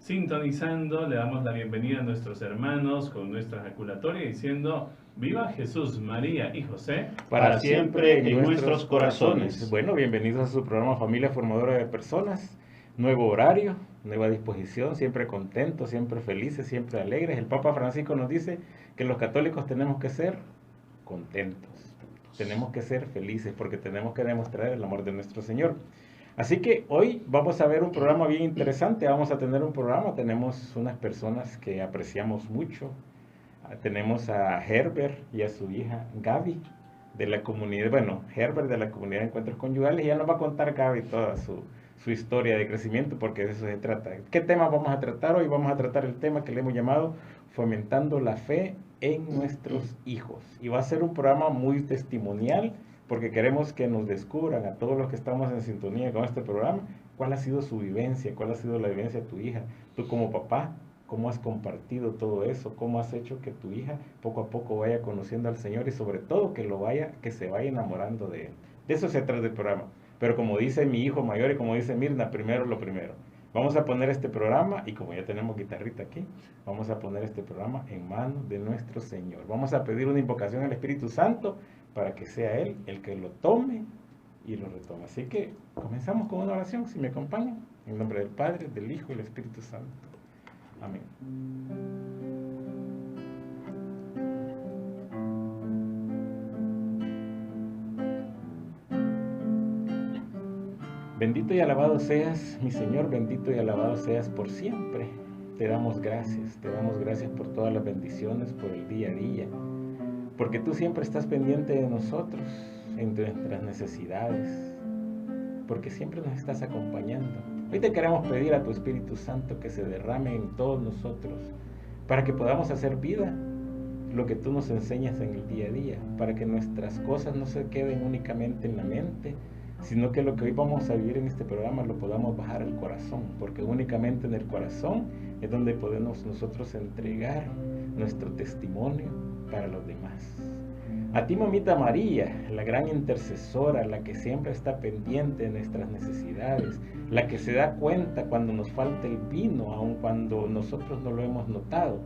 sintonizando, le damos la bienvenida a nuestros hermanos con nuestra ejaculatoria diciendo: ¡Viva Jesús, María y José! Para siempre en nuestros corazones. Bueno, bienvenidos a su programa Familia Formadora de Personas. Nuevo horario, nueva disposición, siempre contentos, siempre felices, siempre alegres. El Papa Francisco nos dice que los católicos tenemos que ser contentos, tenemos que ser felices porque tenemos que demostrar el amor de nuestro Señor. Así que hoy vamos a ver un programa bien interesante, vamos a tener un programa, tenemos unas personas que apreciamos mucho. Tenemos a Herbert y a su hija Gaby de la comunidad, Herbert de la comunidad de Encuentros Conyugales, y ya nos va a contar Gaby toda su historia de crecimiento, porque de eso se trata. ¿Qué tema vamos a tratar hoy? Vamos a tratar el tema que le hemos llamado Fomentando la Fe en Nuestros Hijos. Y va a ser un programa muy testimonial, porque queremos que nos descubran a todos los que estamos en sintonía con este programa, cuál ha sido su vivencia, cuál ha sido la vivencia de tu hija, tú como papá. ¿Cómo has compartido todo eso? ¿Cómo has hecho que tu hija poco a poco vaya conociendo al Señor y sobre todo que se vaya enamorando de Él? De eso se trata el programa. Pero como dice mi hijo mayor y como dice Mirna, primero lo primero. Vamos a poner este programa, y como ya tenemos guitarrita aquí, vamos a poner este programa en manos de nuestro Señor. Vamos a pedir una invocación al Espíritu Santo para que sea Él el que lo tome y lo retome. Así que comenzamos con una oración, si me acompañan, en nombre del Padre, del Hijo y del Espíritu Santo. Amén. Bendito y alabado seas, mi Señor, bendito y alabado seas por siempre. Te damos gracias por todas las bendiciones, por el día a día, porque tú siempre estás pendiente de nosotros, en nuestras necesidades, porque siempre nos estás acompañando. Hoy te queremos pedir a tu Espíritu Santo que se derrame en todos nosotros, para que podamos hacer vida lo que tú nos enseñas en el día a día, para que nuestras cosas no se queden únicamente en la mente, sino que lo que hoy vamos a vivir en este programa lo podamos bajar al corazón, porque únicamente en el corazón es donde podemos nosotros entregar nuestro testimonio para los demás. A ti, mamita María, la gran intercesora, la que siempre está pendiente de nuestras necesidades, la que se da cuenta cuando nos falta el vino, aun cuando nosotros no lo hemos notado,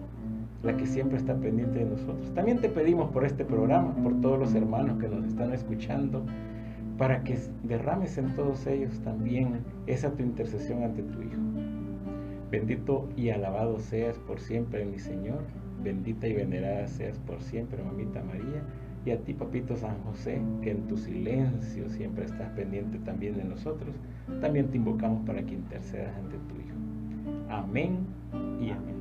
la que siempre está pendiente de nosotros. También te pedimos por este programa, por todos los hermanos que nos están escuchando, para que derrames en todos ellos también esa tu intercesión ante tu Hijo. Bendito y alabado seas por siempre, mi Señor. Bendita y venerada seas por siempre, mamita María. Y a ti, papito San José, que en tu silencio siempre estás pendiente también de nosotros, también te invocamos para que intercedas ante tu Hijo. Amén y amén.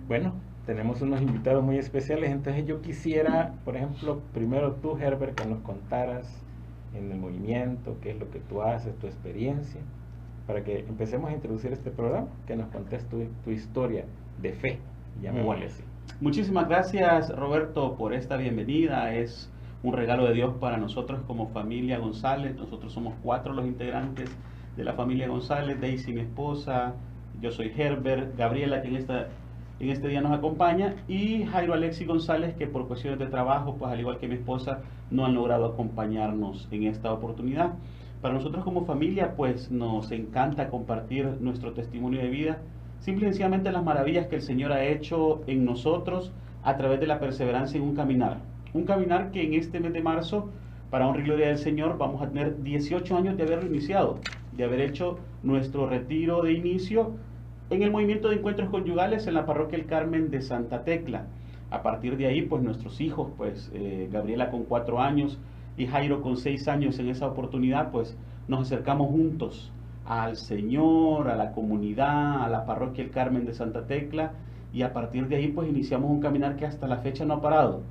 Bueno, tenemos unos invitados muy especiales, entonces yo quisiera, por ejemplo, primero tú, Herbert, que nos contaras en el movimiento, qué es lo que tú haces, tu experiencia, para que empecemos a introducir este programa, que nos contes tu historia de fe, llamémosle así. Muchísimas gracias, Roberto, por esta bienvenida. Es un regalo de Dios para nosotros como familia González. Nosotros somos 4 los integrantes de la familia González: Daisy, mi esposa, yo soy Herbert, Gabriela, que en este día nos acompaña, y Jairo Alexis González, que por cuestiones de trabajo, pues al igual que mi esposa, no han logrado acompañarnos en esta oportunidad. Para nosotros como familia, pues nos encanta compartir nuestro testimonio de vida, simple y sencillamente las maravillas que el Señor ha hecho en nosotros a través de la perseverancia en un caminar. Un caminar que en este mes de marzo, para honra y gloria del Señor, vamos a tener 18 años de haberlo iniciado, de haber hecho nuestro retiro de inicio en el movimiento de encuentros conyugales en la parroquia El Carmen de Santa Tecla. A partir de ahí, pues nuestros hijos, Gabriela con 4 años y Jairo con 6 años, en esa oportunidad, pues nos acercamos juntos al Señor, a la comunidad, a la parroquia El Carmen de Santa Tecla, y a partir de ahí pues iniciamos un caminar que hasta la fecha no ha parado.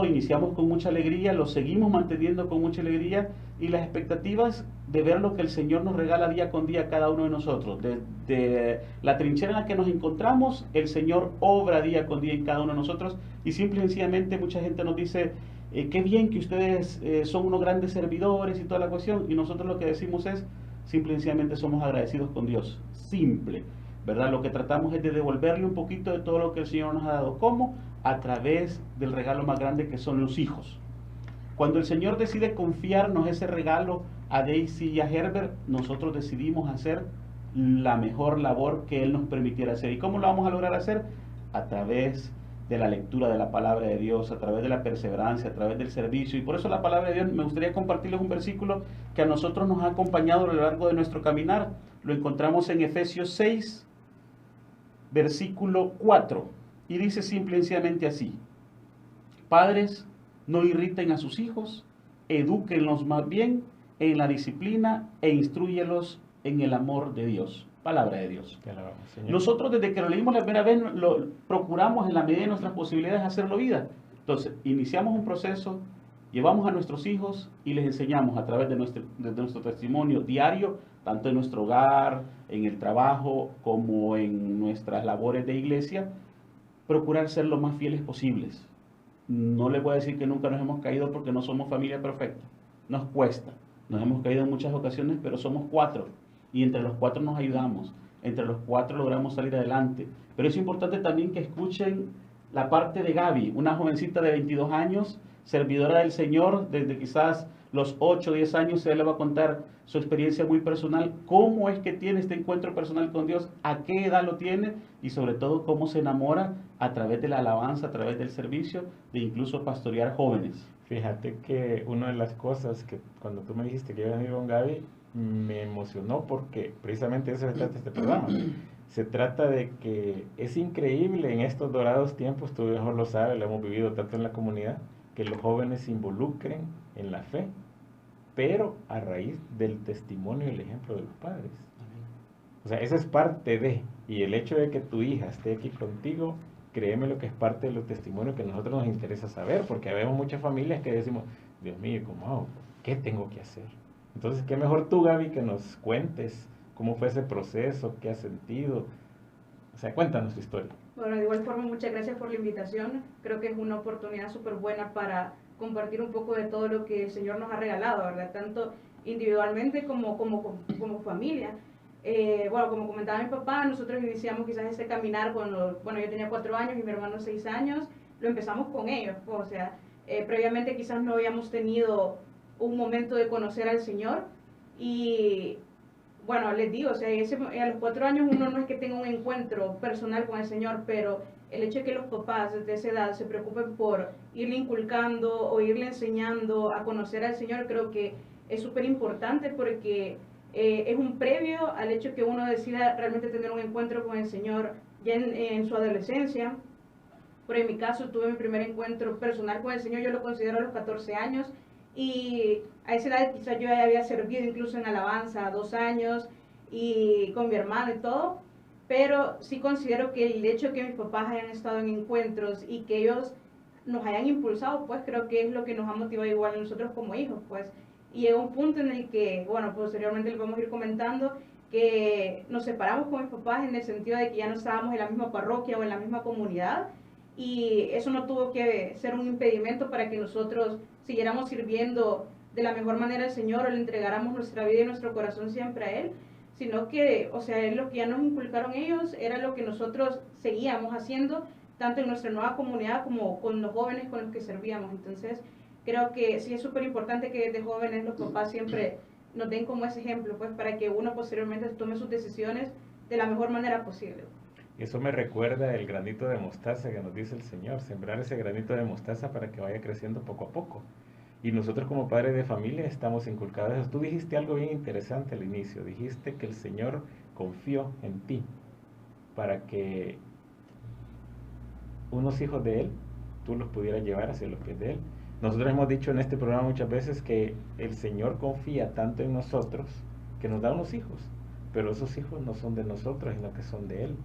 Iniciamos con mucha alegría, lo seguimos manteniendo con mucha alegría, y las expectativas de ver lo que el Señor nos regala día con día a cada uno de nosotros. Desde la trinchera en la que nos encontramos, el Señor obra día con día en cada uno de nosotros, y simple y sencillamente mucha gente nos dice: qué bien que ustedes son unos grandes servidores y toda la cuestión, y nosotros lo que decimos es, simple y sencillamente somos agradecidos con Dios, simple, ¿verdad? Lo que tratamos es de devolverle un poquito de todo lo que el Señor nos ha dado. ¿Cómo? A través del regalo más grande que son los hijos. Cuando el Señor decide confiarnos ese regalo a Daisy y a Herbert, nosotros decidimos hacer la mejor labor que Él nos permitiera hacer. ¿Y cómo lo vamos a lograr hacer? A través de la lectura de la palabra de Dios, a través de la perseverancia, a través del servicio. Y por eso la palabra de Dios, me gustaría compartirles un versículo que a nosotros nos ha acompañado a lo largo de nuestro caminar. Lo encontramos en Efesios 6, versículo 4. Y dice simple y sencillamente así: Padres, no irriten a sus hijos, edúquenlos más bien en la disciplina e instrúyelos en el amor de Dios. Palabra de Dios. Nosotros desde que lo leímos la primera vez lo procuramos en la medida de nuestras posibilidades hacerlo vida. Entonces, iniciamos un proceso, llevamos a nuestros hijos y les enseñamos a través de nuestro testimonio diario, tanto en nuestro hogar, en el trabajo, como en nuestras labores de iglesia, procurar ser lo más fieles posibles. No les voy a decir que nunca nos hemos caído porque no somos familia perfecta. Nos cuesta. Nos hemos caído en muchas ocasiones, pero somos 4. Y entre los 4 nos ayudamos. Entre los 4 logramos salir adelante. Pero es importante también que escuchen la parte de Gaby, una jovencita de 22 años, servidora del Señor, desde quizás los 8 o 10 años. Ella le va a contar su experiencia muy personal, cómo es que tiene este encuentro personal con Dios, a qué edad lo tiene y sobre todo cómo se enamora a través de la alabanza, a través del servicio, de incluso pastorear jóvenes. Fíjate que una de las cosas que cuando tú me dijiste que iba a venir con Gaby, me emocionó porque precisamente eso se trata este programa. Se trata de que es increíble en estos dorados tiempos, tú mejor lo sabes, lo hemos vivido tanto en la comunidad, que los jóvenes se involucren en la fe, pero a raíz del testimonio y el ejemplo de los padres. O sea, eso es parte de, y el hecho de que tu hija esté aquí contigo, créeme lo que es parte de los testimonios que a nosotros nos interesa saber, porque vemos muchas familias que decimos, Dios mío, ¿cómo hago? ¿Qué tengo que hacer? Entonces, qué mejor tú, Gaby, que nos cuentes cómo fue ese proceso, qué has sentido. O sea, cuéntanos tu historia. Bueno, de igual forma, muchas gracias por la invitación. Creo que es una oportunidad súper buena para compartir un poco de todo lo que el Señor nos ha regalado, ¿verdad? Tanto individualmente como familia. Bueno, como comentaba mi papá, nosotros iniciamos quizás ese caminar cuando, bueno, yo tenía 4 años y mi hermano 6 años. Lo empezamos con ellos, o sea, previamente quizás no habíamos tenido un momento de conocer al Señor y bueno, les digo, o sea, a los 4 años uno no es que tenga un encuentro personal con el Señor, pero el hecho de que los papás desde esa edad se preocupen por irle inculcando o irle enseñando a conocer al Señor, creo que es súper importante porque es un previo al hecho que uno decida realmente tener un encuentro con el Señor ya en su adolescencia. Pero en mi caso tuve mi primer encuentro personal con el Señor, yo lo considero a los 14 años. Y a esa edad quizás yo ya había servido incluso en alabanza 2 años y con mi hermano y todo, pero sí considero que el hecho de que mis papás hayan estado en encuentros y que ellos nos hayan impulsado, pues creo que es lo que nos ha motivado igual a nosotros como hijos, pues. Y llegó un punto en el que, bueno, posteriormente les vamos a ir comentando que nos separamos con mis papás en el sentido de que ya no estábamos en la misma parroquia o en la misma comunidad, y eso no tuvo que ser un impedimento para que nosotros siguiéramos sirviendo de la mejor manera al Señor o le entregáramos nuestra vida y nuestro corazón siempre a Él, sino que, o sea, lo que ya nos inculcaron ellos era lo que nosotros seguíamos haciendo, tanto en nuestra nueva comunidad como con los jóvenes con los que servíamos. Entonces, creo que sí es súper importante que desde jóvenes los papás siempre nos den como ese ejemplo, pues para que uno posteriormente tome sus decisiones de la mejor manera posible. Eso me recuerda el granito de mostaza que nos dice el Señor, sembrar ese granito de mostaza para que vaya creciendo poco a poco. Y nosotros como padres de familia estamos inculcados eso. Tú dijiste algo bien interesante al inicio, dijiste que el Señor confió en ti para que unos hijos de Él, tú los pudieras llevar hacia los pies de Él. Nosotros hemos dicho en este programa muchas veces que el Señor confía tanto en nosotros que nos da unos hijos, pero esos hijos no son de nosotros, sino que son de Él.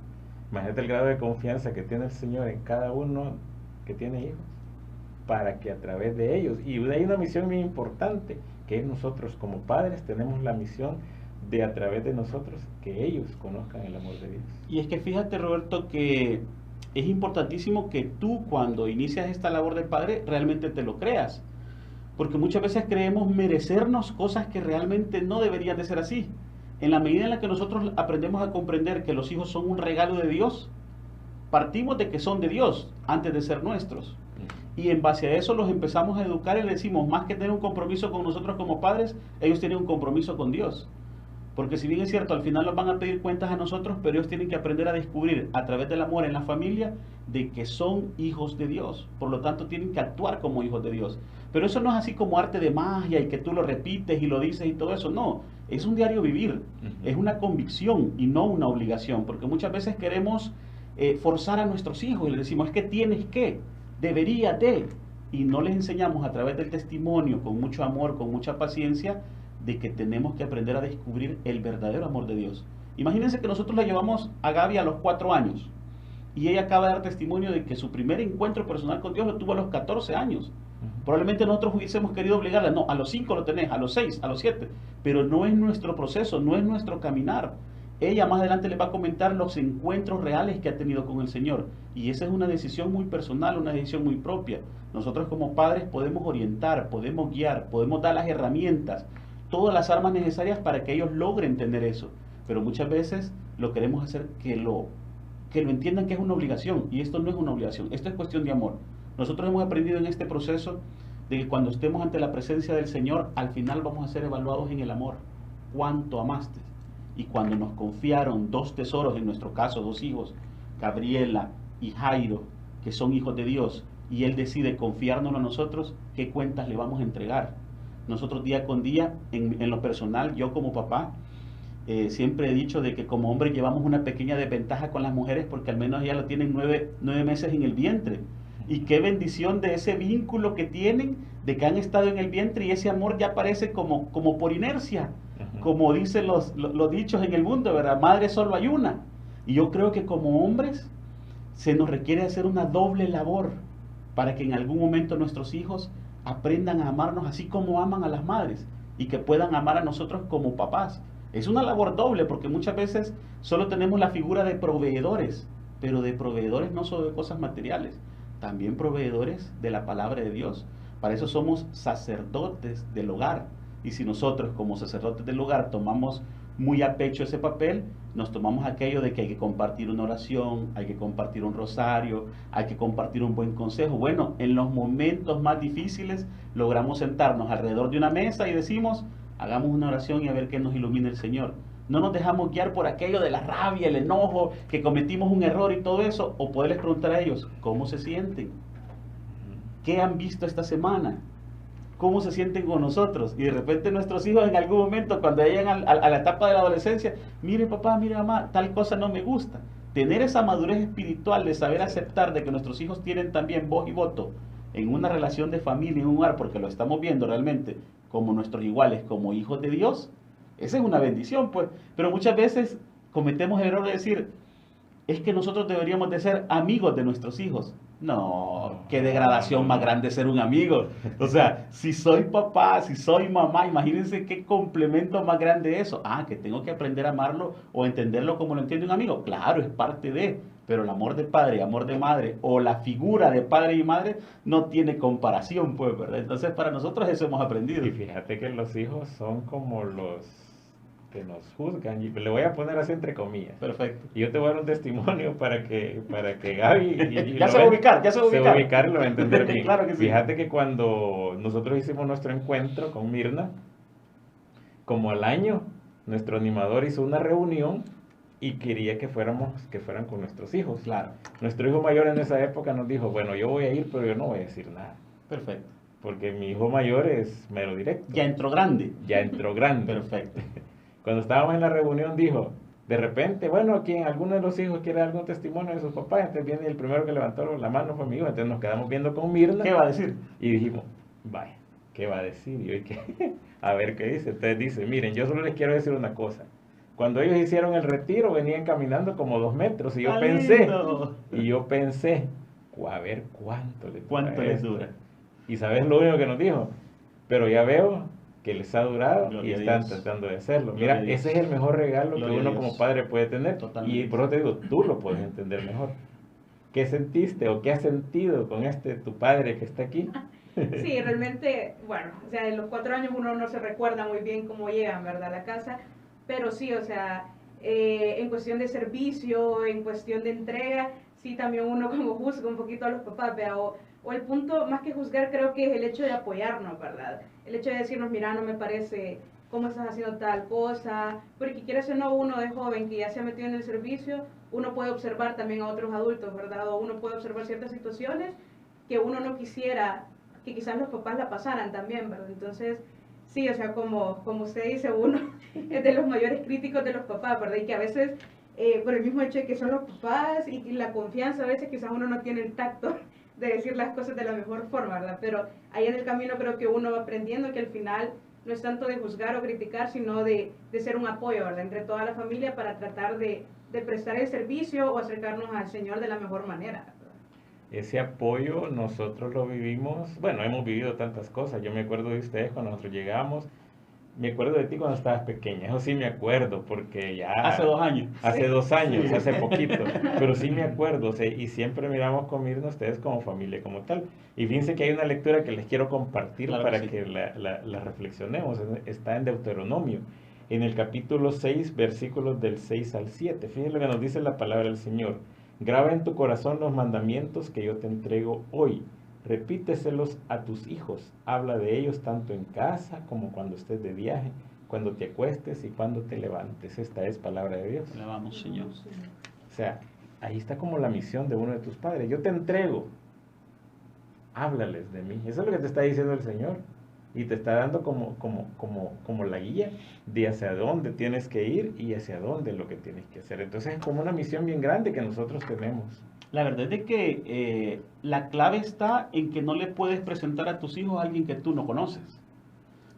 Imagínate el grado de confianza que tiene el Señor en cada uno que tiene hijos, para que a través de ellos, y hay una misión muy importante, que es nosotros como padres tenemos la misión de a través de nosotros que ellos conozcan el amor de Dios. Y es que fíjate, Roberto, que es importantísimo que tú cuando inicias esta labor del padre realmente te lo creas, porque muchas veces creemos merecernos cosas que realmente no deberían de ser así. En la medida en la que nosotros aprendemos a comprender que los hijos son un regalo de Dios, partimos de que son de Dios antes de ser nuestros. y en base a eso los empezamos a educar y le decimos, más que tener un compromiso con nosotros como padres, ellos tienen un compromiso con Dios. Porque si bien es cierto, al final nos van a pedir cuentas a nosotros, pero ellos tienen que aprender a descubrir a través del amor en la familia de que son hijos de Dios. Por lo tanto, tienen que actuar como hijos de Dios. Pero eso no es así como arte de magia y que tú lo repites y lo dices y todo eso. No, es un diario vivir. Es una convicción y no una obligación. Porque muchas veces queremos forzar a nuestros hijos y les decimos, es que tienes que, debería de. Y no les enseñamos a través del testimonio, con mucho amor, con mucha paciencia, de que tenemos que aprender a descubrir el verdadero amor de Dios. Imagínense que nosotros la llevamos a Gaby a los 4 años y ella acaba de dar testimonio de que su primer encuentro personal con Dios lo tuvo a los 14 años. Probablemente nosotros hubiésemos querido obligarla, no, a los 5 lo tenés, a los 6, a los 7, pero no es nuestro proceso, no es nuestro caminar. Ella más adelante les va a comentar los encuentros reales que ha tenido con el Señor, y esa es una decisión muy personal, una decisión muy propia. Nosotros como padres podemos orientar, podemos guiar, podemos dar las herramientas, todas las armas necesarias para que ellos logren tener eso, pero muchas veces lo queremos hacer que lo entiendan que es una obligación, y esto no es una obligación, esto es cuestión de amor. Nosotros hemos aprendido en este proceso de que cuando estemos ante la presencia del Señor, al final vamos a ser evaluados en el amor. ¿Cuánto amaste? Y cuando nos confiaron 2 tesoros, en nuestro caso 2 hijos, Gabriela y Jairo, que son hijos de Dios, y Él decide confiárnoslo a nosotros, ¿qué cuentas le vamos a entregar? Nosotros día con día, en lo personal, yo como papá, siempre he dicho de que como hombres llevamos una pequeña desventaja con las mujeres porque al menos ellas lo tienen 9 meses en el vientre. Y qué bendición de ese vínculo que tienen, de que han estado en el vientre y ese amor ya parece como por inercia, como dicen los dichos en el mundo, ¿verdad? Madre solo hay una. Y yo creo que como hombres se nos requiere hacer una doble labor para que en algún momento nuestros hijos aprendan a amarnos así como aman a las madres y que puedan amar a nosotros como papás. Es una labor doble porque muchas veces solo tenemos la figura de proveedores, pero de proveedores no solo de cosas materiales, también proveedores de la palabra de Dios. Para eso somos sacerdotes del hogar, y si nosotros como sacerdotes del hogar tomamos muy a pecho ese papel, nos tomamos aquello de que hay que compartir una oración, hay que compartir un rosario, hay que compartir un buen consejo. Bueno, en los momentos más difíciles logramos sentarnos alrededor de una mesa y decimos, hagamos una oración y a ver qué nos ilumina el Señor. No nos dejamos guiar por aquello de la rabia, el enojo, que cometimos un error y todo eso, o poderles preguntar a ellos, ¿cómo se sienten? ¿Qué han visto esta semana? ¿Cómo se sienten con nosotros? Y de repente nuestros hijos en algún momento, cuando llegan a la etapa de la adolescencia, mire papá, mire mamá, tal cosa no me gusta. Tener esa madurez espiritual de saber aceptar de que nuestros hijos tienen también voz y voto en una relación de familia, en un hogar, porque lo estamos viendo realmente como nuestros iguales, como hijos de Dios, esa es una bendición, pues. Pero muchas veces cometemos el error de decir, es que nosotros deberíamos de ser amigos de nuestros hijos. No, qué degradación más grande ser un amigo. O sea, si soy papá, si soy mamá, imagínense qué complemento más grande eso. Ah, que tengo que aprender a amarlo o entenderlo como lo entiende un amigo. Claro, es parte de, pero el amor de padre, amor de madre, o la figura de padre y madre no tiene comparación, pues, ¿verdad? Entonces, para nosotros eso hemos aprendido. Y fíjate que los hijos son como los que nos juzgan, y le voy a poner así entre comillas. Perfecto. Y yo te voy a dar un testimonio para que Gaby ya se va a ubicar, ya se va a ubicar. Se va a ubicar y lo va a entender bien. Claro que sí. Fíjate que cuando nosotros hicimos nuestro encuentro con Mirna, como al año, nuestro animador hizo una reunión y quería que fueran con nuestros hijos. Claro. Nuestro hijo mayor en esa época nos dijo, bueno, yo voy a ir, pero yo no voy a decir nada. Perfecto. Porque mi hijo mayor es mero directo. Ya entró grande. Ya entró grande. Perfecto. Cuando estábamos en la reunión dijo, de repente, bueno, quien alguno de los hijos quiere algún testimonio de sus papás, entonces viene el primero que levantó la mano fue mi hijo, entonces nos quedamos viendo con Mirna. ¿Qué va a decir? Y dijimos, vaya, ¿qué va a decir? Y yo, a ver qué dice. Entonces dice, miren, yo solo les quiero decir una cosa. Cuando ellos hicieron el retiro, venían caminando como 2 metros, y yo pensé, a ver cuánto les dura. Y ¿sabes lo único que nos dijo? Pero ya veo que les ha durado y están tratando de hacerlo. Mira, ese es el mejor regalo que uno como padre puede tener. Totalmente. Y por eso te digo, tú lo puedes entender mejor. ¿Qué sentiste o qué has sentido con tu padre que está aquí? Sí, realmente, bueno, o sea, en los 4 años uno no se recuerda muy bien cómo llegan, ¿verdad?, a la casa, pero sí, o sea, en cuestión de servicio, en cuestión de entrega, sí también uno como juzga un poquito a los papás, o el punto, más que juzgar, creo que es el hecho de apoyarnos, ¿verdad? El hecho de decirnos, mira, no me parece cómo estás haciendo tal cosa, porque quieras o no, uno de joven que ya se ha metido en el servicio, uno puede observar también a otros adultos, ¿verdad? O uno puede observar ciertas situaciones que uno no quisiera que quizás los papás la pasaran también, ¿verdad? Entonces, sí, o sea, como usted dice, uno es de los mayores críticos de los papás, ¿verdad? Y que a veces, por el mismo hecho de que son los papás y la confianza, a veces quizás uno no tiene el tacto de decir las cosas de la mejor forma, ¿verdad? Pero ahí en el camino creo que uno va aprendiendo que al final no es tanto de juzgar o criticar, sino de ser un apoyo, ¿verdad? Entre toda la familia para tratar de prestar el servicio o acercarnos al Señor de la mejor manera, ¿verdad? Ese apoyo nosotros lo vivimos, bueno, hemos vivido tantas cosas. Yo me acuerdo de ustedes cuando nosotros llegamos. Me acuerdo de ti cuando estabas pequeña, eso sí me acuerdo, porque ya... Hace 2 años. Hace Sí. 2 años, Sí. hace poquito, pero sí me acuerdo, o sea, y siempre miramos conmigo ustedes como familia, como tal. Y fíjense que hay una lectura que les quiero compartir Claro para que sí. que la reflexionemos, está en Deuteronomio, en el capítulo 6, versículos del 6 al 7. Fíjense lo que nos dice la palabra del Señor. Graba en tu corazón los mandamientos que yo te entrego hoy. Repíteselos a tus hijos, habla de ellos tanto en casa como cuando estés de viaje, cuando te acuestes y cuando te levantes. Esta es palabra de Dios. Alabamos, Señor. O sea, ahí está como la misión de uno de tus padres. Yo te entrego, háblales de mí. Eso es lo que te está diciendo el Señor. Y te está dando como la guía de hacia dónde tienes que ir y hacia dónde es lo que tienes que hacer. Entonces es como una misión bien grande que nosotros tenemos. La verdad es de que la clave está en que no le puedes presentar a tus hijos a alguien que tú no conoces.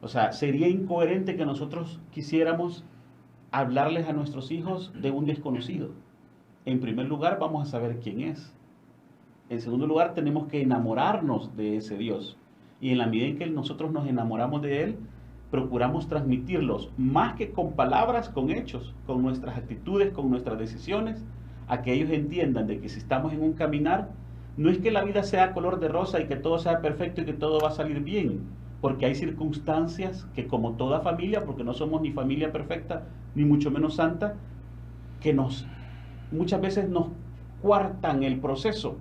O sea, sería incoherente que nosotros quisiéramos hablarles a nuestros hijos de un desconocido. En primer lugar, vamos a saber quién es. En segundo lugar, tenemos que enamorarnos de ese Dios. Y en la medida en que nosotros nos enamoramos de Él, procuramos transmitirlos, más que con palabras, con hechos, con nuestras actitudes, con nuestras decisiones, a que ellos entiendan de que si estamos en un caminar, no es que la vida sea color de rosa y que todo sea perfecto y que todo va a salir bien, porque hay circunstancias que, como toda familia, porque no somos ni familia perfecta, ni mucho menos santa, que muchas veces nos cuartan el proceso.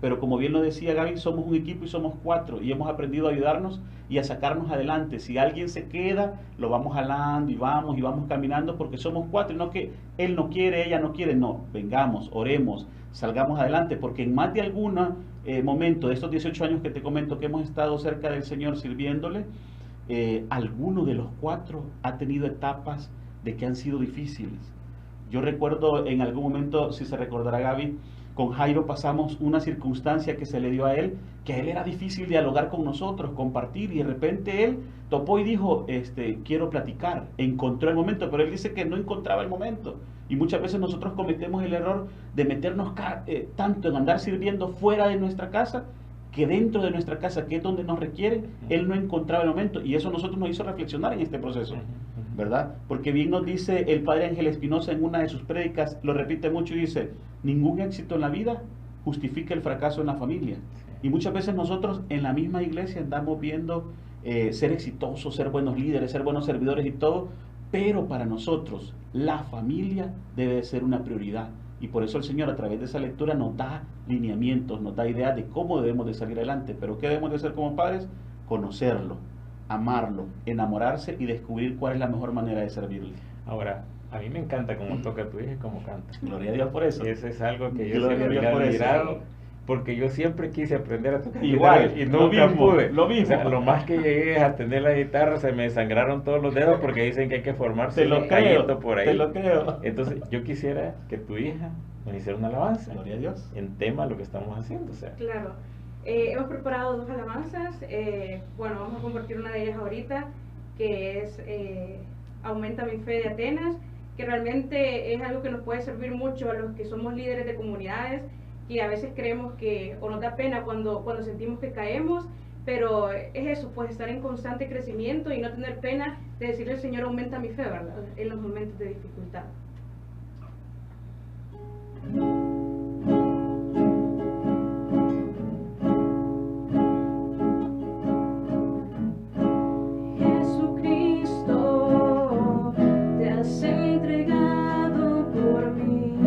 Pero como bien lo decía Gaby, somos un equipo y somos 4 y hemos aprendido a ayudarnos y a sacarnos adelante. Si alguien se queda, lo vamos jalando y vamos caminando porque somos 4 y no que él no quiere, ella no quiere, no, vengamos, oremos, salgamos adelante, porque en más de algún momento de estos 18 años que te comento que hemos estado cerca del Señor sirviéndole, alguno de los 4 ha tenido etapas de que han sido difíciles. Yo recuerdo en algún momento, si se recordará Gaby, con Jairo pasamos una circunstancia que se le dio a él, que a él era difícil dialogar con nosotros, compartir, y de repente él topó y dijo, quiero platicar, encontró el momento, pero él dice que no encontraba el momento. Y muchas veces nosotros cometemos el error de meternos tanto en andar sirviendo fuera de nuestra casa, que dentro de nuestra casa, que es donde nos requieren, él no encontraba el momento. Y eso a nosotros nos hizo reflexionar en este proceso, ¿verdad? Porque bien nos dice el padre Ángel Espinosa en una de sus prédicas, lo repite mucho y dice, ningún éxito en la vida justifica el fracaso en la familia. Y muchas veces nosotros en la misma iglesia andamos viendo ser exitosos, ser buenos líderes, ser buenos servidores y todo, pero para nosotros la familia debe de ser una prioridad. Y por eso el Señor a través de esa lectura nos da lineamientos, nos da ideas de cómo debemos de salir adelante. Pero ¿qué debemos de hacer como padres? Conocerlo, amarlo, enamorarse y descubrir cuál es la mejor manera de servirle. Ahora, a mí me encanta cómo toca tu hija y cómo canta. Gloria a Dios por eso. Eso es algo que yo Gloria a siempre Dios he por eso. admirado, porque yo siempre quise aprender a tocar Igual, guitarra y lo nunca mismo, pude. lo mismo. O sea, lo más que llegué a tener la guitarra, se me desangraron todos los dedos porque dicen que hay que formarse Te lo un creo, callito por ahí. te lo creo. Entonces, yo quisiera que tu hija nos hiciera una alabanza Gloria a Dios. en tema a lo que estamos haciendo. O sea, Claro. Hemos preparado 2 alabanzas. Bueno, vamos a compartir una de ellas ahorita, que es Aumenta mi fe de Atenas, que realmente es algo que nos puede servir mucho a los que somos líderes de comunidades, que a veces creemos que, o nos da pena cuando sentimos que caemos, pero es eso, pues estar en constante crecimiento y no tener pena de decirle al Señor, aumenta mi fe, ¿verdad? En los momentos de dificultad. Jesucristo, te has entregado por mí,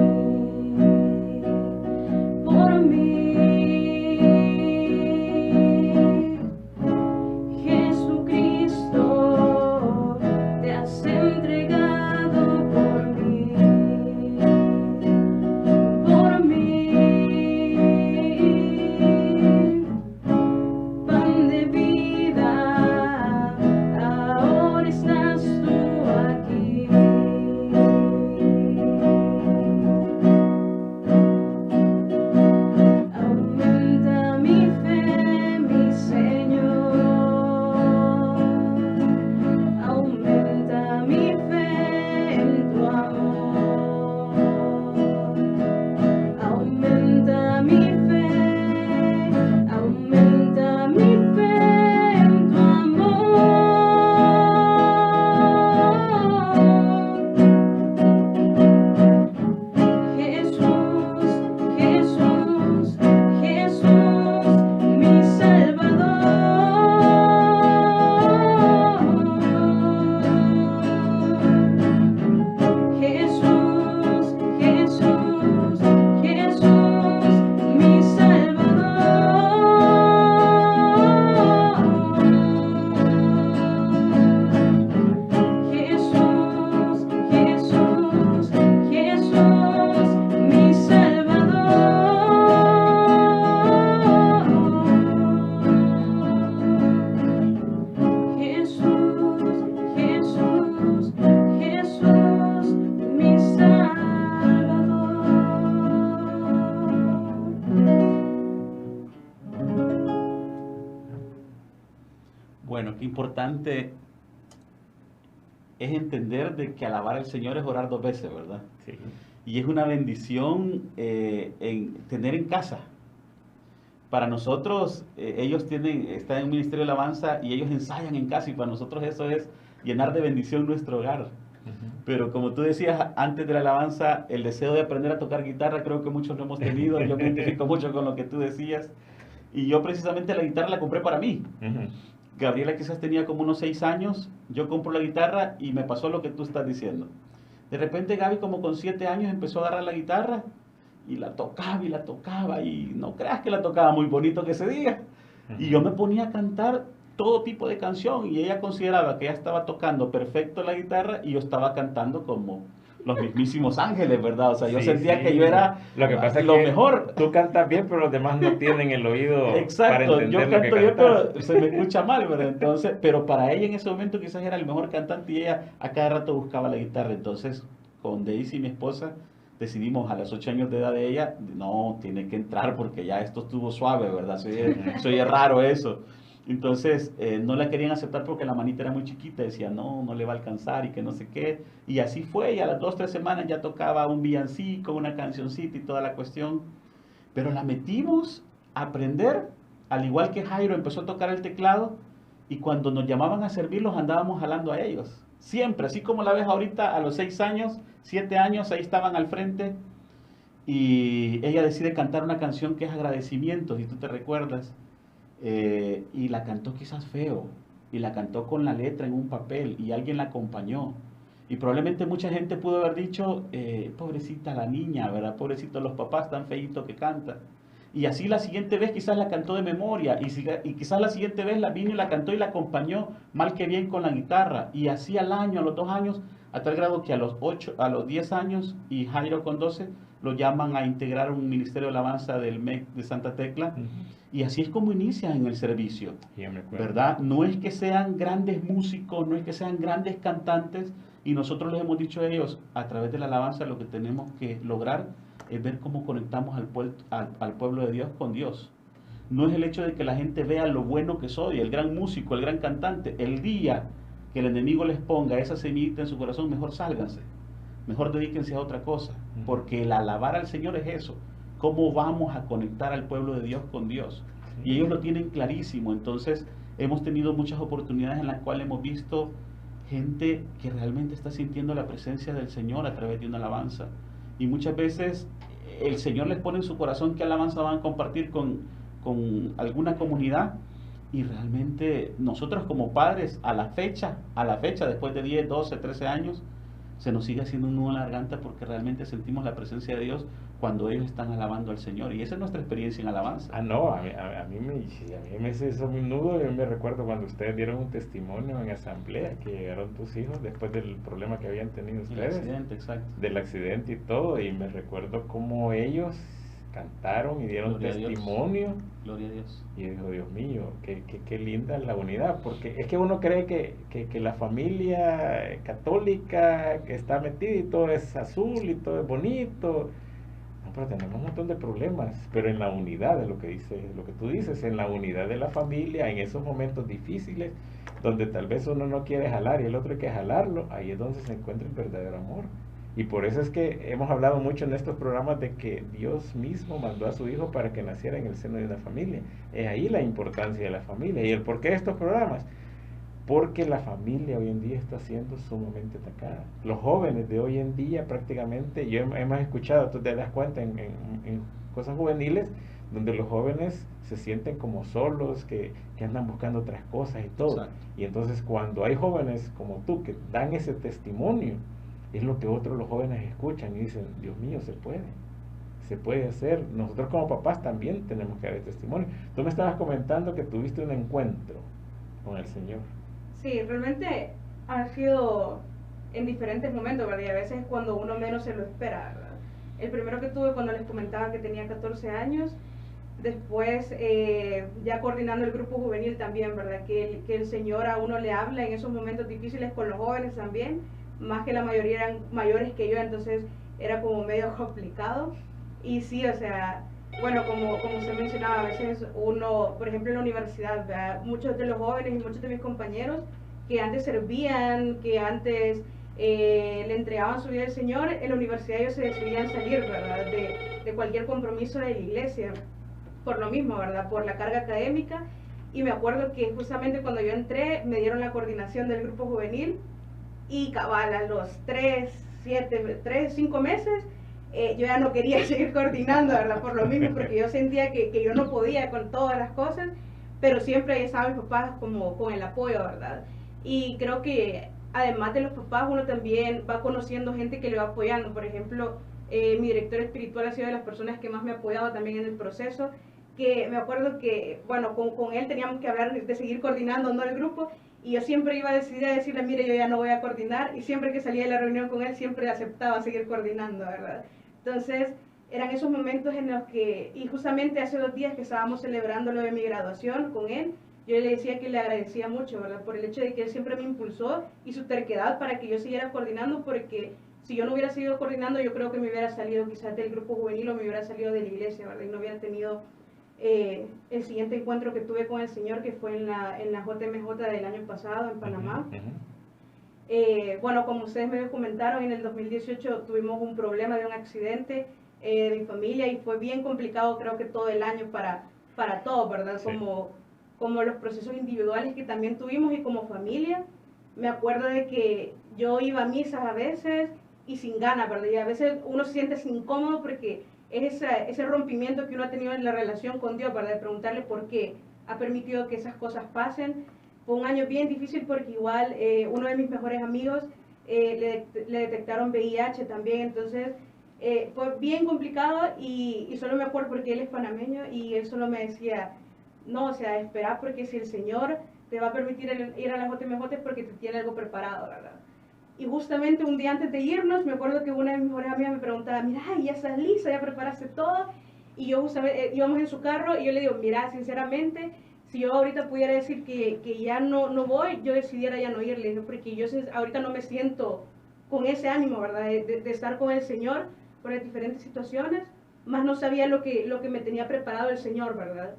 Bueno, qué importante es entender de que alabar al Señor es orar 2 veces, ¿verdad? Sí. Y es una bendición tener en casa. Para nosotros, ellos están en un ministerio de alabanza y ellos ensayan en casa, y para nosotros eso es llenar de bendición nuestro hogar. Pero como tú decías antes de la alabanza, el deseo de aprender a tocar guitarra, creo que muchos lo hemos tenido. Yo me identifico mucho con lo que tú decías. Y yo precisamente la guitarra la compré para mí. Gabriela quizás tenía como unos 6 años, yo compro la guitarra y me pasó lo que tú estás diciendo. De repente Gaby como con 7 años empezó a agarrar la guitarra y la tocaba y no creas que la tocaba muy bonito que ese día. Y yo me ponía a cantar todo tipo de canción y ella consideraba que ella estaba tocando perfecto la guitarra y yo estaba cantando como los mismísimos ángeles, ¿verdad? O sea, yo sentía que yo era lo que pasa lo es que mejor. Tú cantas bien, pero los demás no tienen el oído Exacto, para entender yo lo que canto bien, cantas. pero se me escucha mal, ¿verdad? Entonces, pero para ella en ese momento quizás era el mejor cantante y ella a cada rato buscaba la guitarra. Entonces, con Daisy, mi esposa, decidimos a los 8 años de edad de ella, no, tiene que entrar porque ya esto estuvo suave, ¿verdad? Soy raro eso. Entonces, no la querían aceptar porque la manita era muy chiquita, decía, no le va a alcanzar y que no sé qué. Y así fue, y a las 2 o 3 semanas ya tocaba un villancico, una cancioncita y toda la cuestión. Pero la metimos a aprender, al igual que Jairo empezó a tocar el teclado, y cuando nos llamaban a servir los andábamos jalando a ellos. Siempre, así como la ves ahorita, a los 6 años, 7 años, ahí estaban al frente. Y ella decide cantar una canción que es agradecimiento, si tú te recuerdas. Y la cantó quizás feo, y la cantó con la letra en un papel, y alguien la acompañó. Y probablemente mucha gente pudo haber dicho, pobrecita la niña, ¿verdad? Pobrecito los papás, tan feíto que canta. Y así la siguiente vez quizás la cantó de memoria, y quizás la siguiente vez la vino y la cantó y la acompañó mal que bien con la guitarra. Y así al año, a los 2 años, a tal grado que a los 10 años, y Jairo con 12, lo llaman a integrar un ministerio de alabanza del MEC de Santa Tecla. Y así es como inician en el servicio, ¿verdad? No es que sean grandes músicos, no es que sean grandes cantantes, y nosotros les hemos dicho a ellos, a través de la alabanza, lo que tenemos que lograr es ver cómo conectamos al pueblo de Dios con Dios. No es el hecho de que la gente vea lo bueno que soy, el gran músico, el gran cantante. El día que el enemigo les ponga esa semillita en su corazón, mejor sálganse, mejor dedíquense a otra cosa, porque el alabar al Señor es eso. ¿Cómo vamos a conectar al pueblo de Dios con Dios? Y ellos lo tienen clarísimo. Entonces hemos tenido muchas oportunidades en las cuales hemos visto gente que realmente está sintiendo la presencia del Señor a través de una alabanza. Y muchas veces el Señor les pone en su corazón qué alabanza van a compartir con alguna comunidad. Y realmente nosotros como padres, a la fecha, después de 10, 12, 13 años, se nos sigue haciendo un nudo en la garganta porque realmente sentimos la presencia de Dios cuando ellos están alabando al Señor. Y esa es nuestra experiencia en alabanza. A mí me hizo eso muy nudo. Yo me recuerdo cuando ustedes dieron un testimonio en asamblea, que llegaron tus hijos después del problema que habían tenido ustedes. Del accidente, exacto. Del accidente y todo. Y me recuerdo cómo ellos cantaron y dieron Gloria testimonio. Gloria a Dios. Y yo digo, Dios mío, qué linda la unidad. Porque es que uno cree que la familia católica que está metida y todo es azul y todo es bonito. No, pero tenemos un montón de problemas. Pero en la unidad de lo que tú dices, en la unidad de la familia, en esos momentos difíciles, donde tal vez uno no quiere jalar y el otro hay que jalarlo, ahí es donde se encuentra el verdadero amor. Y por eso es que hemos hablado mucho en estos programas de que Dios mismo mandó a su Hijo para que naciera en el seno de una familia. Es ahí la importancia de la familia. ¿Y el por qué de estos programas? Porque la familia hoy en día está siendo sumamente atacada. Los jóvenes de hoy en día prácticamente, hemos escuchado, tú te das cuenta en cosas juveniles, donde los jóvenes se sienten como solos, que andan buscando otras cosas y todo. Exacto. Y entonces cuando hay jóvenes como tú que dan ese testimonio, es lo que otros los jóvenes escuchan y dicen, Dios mío, se puede hacer. Nosotros como papás también tenemos que dar el testimonio. Tú me estabas comentando que tuviste un encuentro con el Señor. Sí, realmente ha sido en diferentes momentos, ¿verdad? Y a veces cuando uno menos se lo espera, ¿verdad? El primero que tuve cuando les comentaba que tenía 14 años, después ya coordinando el grupo juvenil también, ¿verdad? Que el Señor a uno le habla en esos momentos difíciles con los jóvenes también, más que la mayoría eran mayores que yo, entonces era como medio complicado. Y sí, o sea, bueno, como se mencionaba, a veces uno, por ejemplo en la universidad, ¿verdad? Muchos de los jóvenes y muchos de mis compañeros que antes servían, que antes le entregaban su vida al Señor, en la universidad ellos se decidían salir, ¿verdad? De cualquier compromiso de la iglesia, por lo mismo, ¿verdad? Por la carga académica. Y me acuerdo que justamente cuando yo entré me dieron la coordinación del grupo juvenil y cabal a los 5 meses yo ya no quería seguir coordinando, ¿verdad? Por lo mismo, porque yo sentía que yo no podía con todas las cosas, pero siempre estaban mis papás como con el apoyo, ¿verdad? Y creo que además de los papás uno también va conociendo gente que le va apoyando. Por ejemplo, mi director espiritual ha sido de las personas que más me ha apoyado también en el proceso, que me acuerdo que, bueno, con él teníamos que hablar de seguir coordinando, ¿no? El grupo, y yo siempre iba a decidir a decirle, mire, yo ya no voy a coordinar, y siempre que salía de la reunión con él, siempre aceptaba seguir coordinando, ¿verdad? Entonces, eran esos momentos en los que, y justamente hace 2 días que estábamos celebrando lo de mi graduación con él, yo le decía que le agradecía mucho, ¿verdad? Por el hecho de que él siempre me impulsó y su terquedad para que yo siguiera coordinando, porque si yo no hubiera seguido coordinando, yo creo que me hubiera salido quizás del grupo juvenil o me hubiera salido de la iglesia, ¿verdad? Y no hubiera tenido el siguiente encuentro que tuve con el Señor, que fue en la JMJ del año pasado en Panamá. Bueno, como ustedes me comentaron, en el 2018 tuvimos un problema de un accidente de mi familia y fue bien complicado, creo que todo el año para todos, ¿verdad? Sí. Como los procesos individuales que también tuvimos y como familia. Me acuerdo de que yo iba a misas a veces y sin ganas, ¿verdad? Y a veces uno se siente incómodo porque es ese rompimiento que uno ha tenido en la relación con Dios, ¿verdad? De preguntarle por qué ha permitido que esas cosas pasen. Fue un año bien difícil porque igual uno de mis mejores amigos le detectaron VIH también, entonces fue bien complicado y solo me acuerdo porque él es panameño y él solo me decía, no, o sea, espera porque si el Señor te va a permitir ir a la JMJ es porque te tiene algo preparado, ¿verdad? Y justamente un día antes de irnos, me acuerdo que una de mis mejores amigas me preguntaba, mira, ya estás lista, ya preparaste todo. Y yo justamente íbamos en su carro y yo le digo, mira, sinceramente, si yo ahorita pudiera decir que ya no voy, yo decidiera ya no ir, le dije, porque yo ahorita no me siento con ese ánimo, ¿verdad? De estar con el Señor por las diferentes situaciones, más no sabía lo que me tenía preparado el Señor, ¿verdad?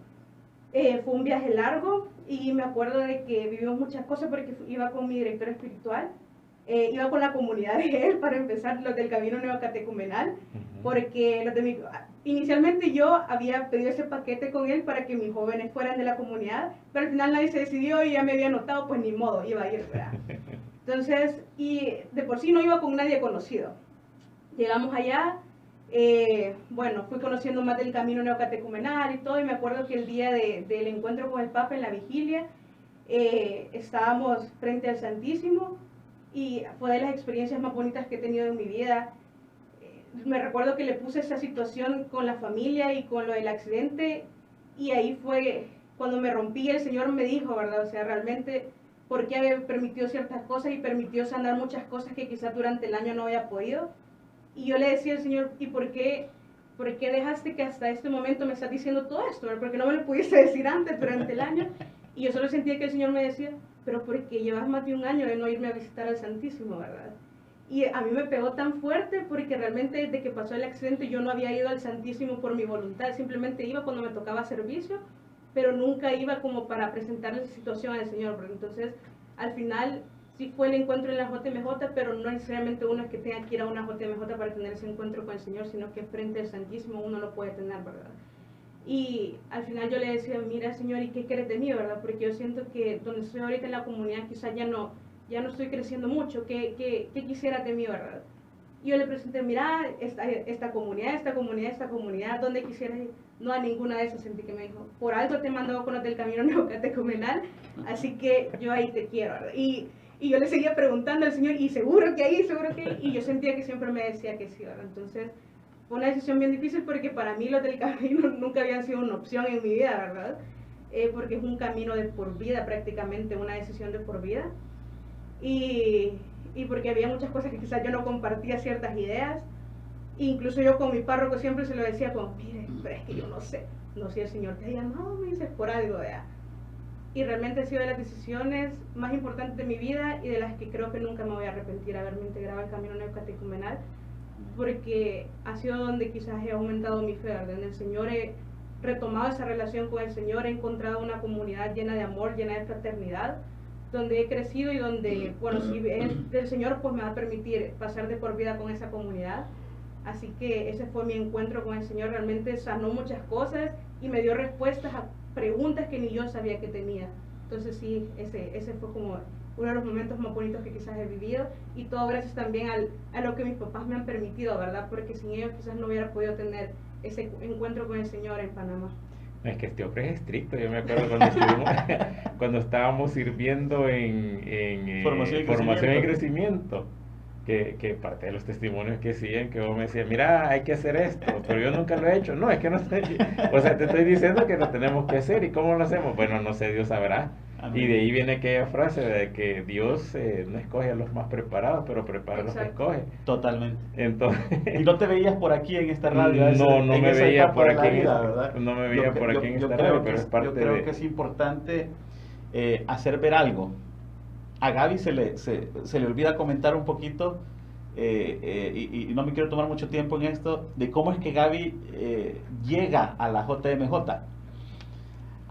Fue un viaje largo y me acuerdo de que vivimos muchas cosas porque iba con mi director espiritual. Iba con la comunidad de él para empezar, los del Camino Neocatecumenal, porque inicialmente yo había pedido ese paquete con él para que mis jóvenes fueran de la comunidad, pero al final nadie se decidió y ya me había anotado, pues ni modo, iba a ir, ¿verdad? Entonces, y de por sí no iba con nadie conocido. Llegamos allá, bueno, fui conociendo más del Camino Neocatecumenal y todo, y me acuerdo que el día del encuentro con el Papa en la vigilia, estábamos frente al Santísimo, y fue de las experiencias más bonitas que he tenido en mi vida. Me recuerdo que le puse esa situación con la familia y con lo del accidente y ahí fue cuando me rompí. El Señor me dijo, ¿verdad? O sea, realmente, ¿por qué había permitido ciertas cosas y permitió sanar muchas cosas que quizás durante el año no había podido? Y yo le decía al Señor, ¿y por qué dejaste que hasta este momento me estás diciendo todo esto? ¿Verdad? Porque no me lo pudiste decir antes, durante el año. Y yo solo sentía que el Señor me decía, pero porque llevas más de un año de no irme a visitar al Santísimo, ¿verdad? Y a mí me pegó tan fuerte porque realmente desde que pasó el accidente yo no había ido al Santísimo por mi voluntad, simplemente iba cuando me tocaba servicio, pero nunca iba como para presentarle esa situación al Señor, ¿verdad? Entonces, al final sí fue el encuentro en la JMJ, pero no necesariamente uno es que tenga que ir a una JMJ para tener ese encuentro con el Señor, sino que frente al Santísimo uno lo puede tener, ¿verdad? Y al final yo le decía, mira Señor, ¿y qué quieres de mí, verdad? Porque yo siento que donde estoy ahorita en la comunidad quizás ya no estoy creciendo mucho, ¿qué quisieras de mí, verdad? Y yo le presenté, mira, esta comunidad, ¿dónde quisieras ir? No, a ninguna de esas. Sentí que me dijo, por algo te he mandado con los del Camino Neocatecumenal, así que yo ahí te quiero, ¿verdad? Y yo le seguía preguntando al Señor, y seguro que ahí, y yo sentía que siempre me decía que sí, ¿verdad? Entonces, fue una decisión bien difícil porque para mí los del camino nunca habían sido una opción en mi vida, ¿verdad? Porque es un camino de por vida, prácticamente una decisión de por vida. Y porque había muchas cosas que quizás yo no compartía ciertas ideas. Incluso yo con mi párroco siempre se lo decía como, mire, pero es que yo no sé si el Señor te ha llamado, me dices por algo, ¿verdad? Y realmente ha sido de las decisiones más importantes de mi vida y de las que creo que nunca me voy a arrepentir haberme integrado al Camino Neocatecumenal, porque ha sido donde quizás he aumentado mi fe, ¿verdad? En el Señor he retomado esa relación con el Señor, he encontrado una comunidad llena de amor, llena de fraternidad, donde he crecido y donde, bueno, si es del Señor, pues me va a permitir pasar de por vida con esa comunidad. Así que ese fue mi encuentro con el Señor, realmente sanó muchas cosas y me dio respuestas a preguntas que ni yo sabía que tenía. Entonces sí, ese fue como uno de los momentos más bonitos que quizás he vivido, y todo gracias también a lo que mis papás me han permitido, ¿verdad? Porque sin ellos quizás no hubiera podido tener ese encuentro con el Señor en Panamá. Es que este hombre es estricto. Yo me acuerdo cuando estábamos sirviendo en formación y crecimiento, que parte de los testimonios que siguen, que vos me decías, mira, hay que hacer esto, pero yo nunca lo he hecho. No, es que no sé. O sea, te estoy diciendo que lo tenemos que hacer. ¿Y cómo lo hacemos? Bueno, no sé, Dios sabrá. Amén. Y de ahí viene aquella frase de que Dios no escoge a los más preparados, pero prepara a los que escoge. Totalmente. Entonces, ¿y no te veías por aquí en esta radio? No me veía por aquí en esta radio, pero es parte yo creo que es importante hacer ver algo. A Gaby se le olvida comentar un poquito, y no me quiero tomar mucho tiempo en esto, de cómo es que Gaby llega a la JMJ.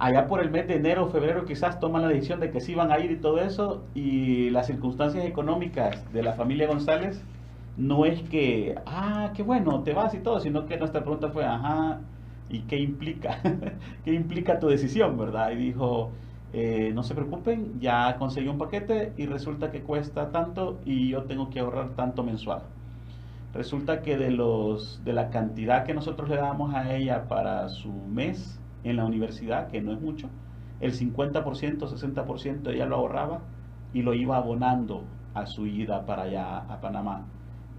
Allá por el mes de enero o febrero quizás toman la decisión de que sí van a ir y todo eso, y las circunstancias económicas de la familia González no es que, qué bueno, te vas y todo, sino que nuestra pregunta fue, ¿y qué implica? ¿Qué implica tu decisión, verdad? Y dijo, no se preocupen, ya conseguí un paquete y resulta que cuesta tanto y yo tengo que ahorrar tanto mensual. Resulta que de la cantidad que nosotros le dábamos a ella para su mes en la universidad, que no es mucho, el 50%, 60% ella lo ahorraba y lo iba abonando a su ida para allá a Panamá.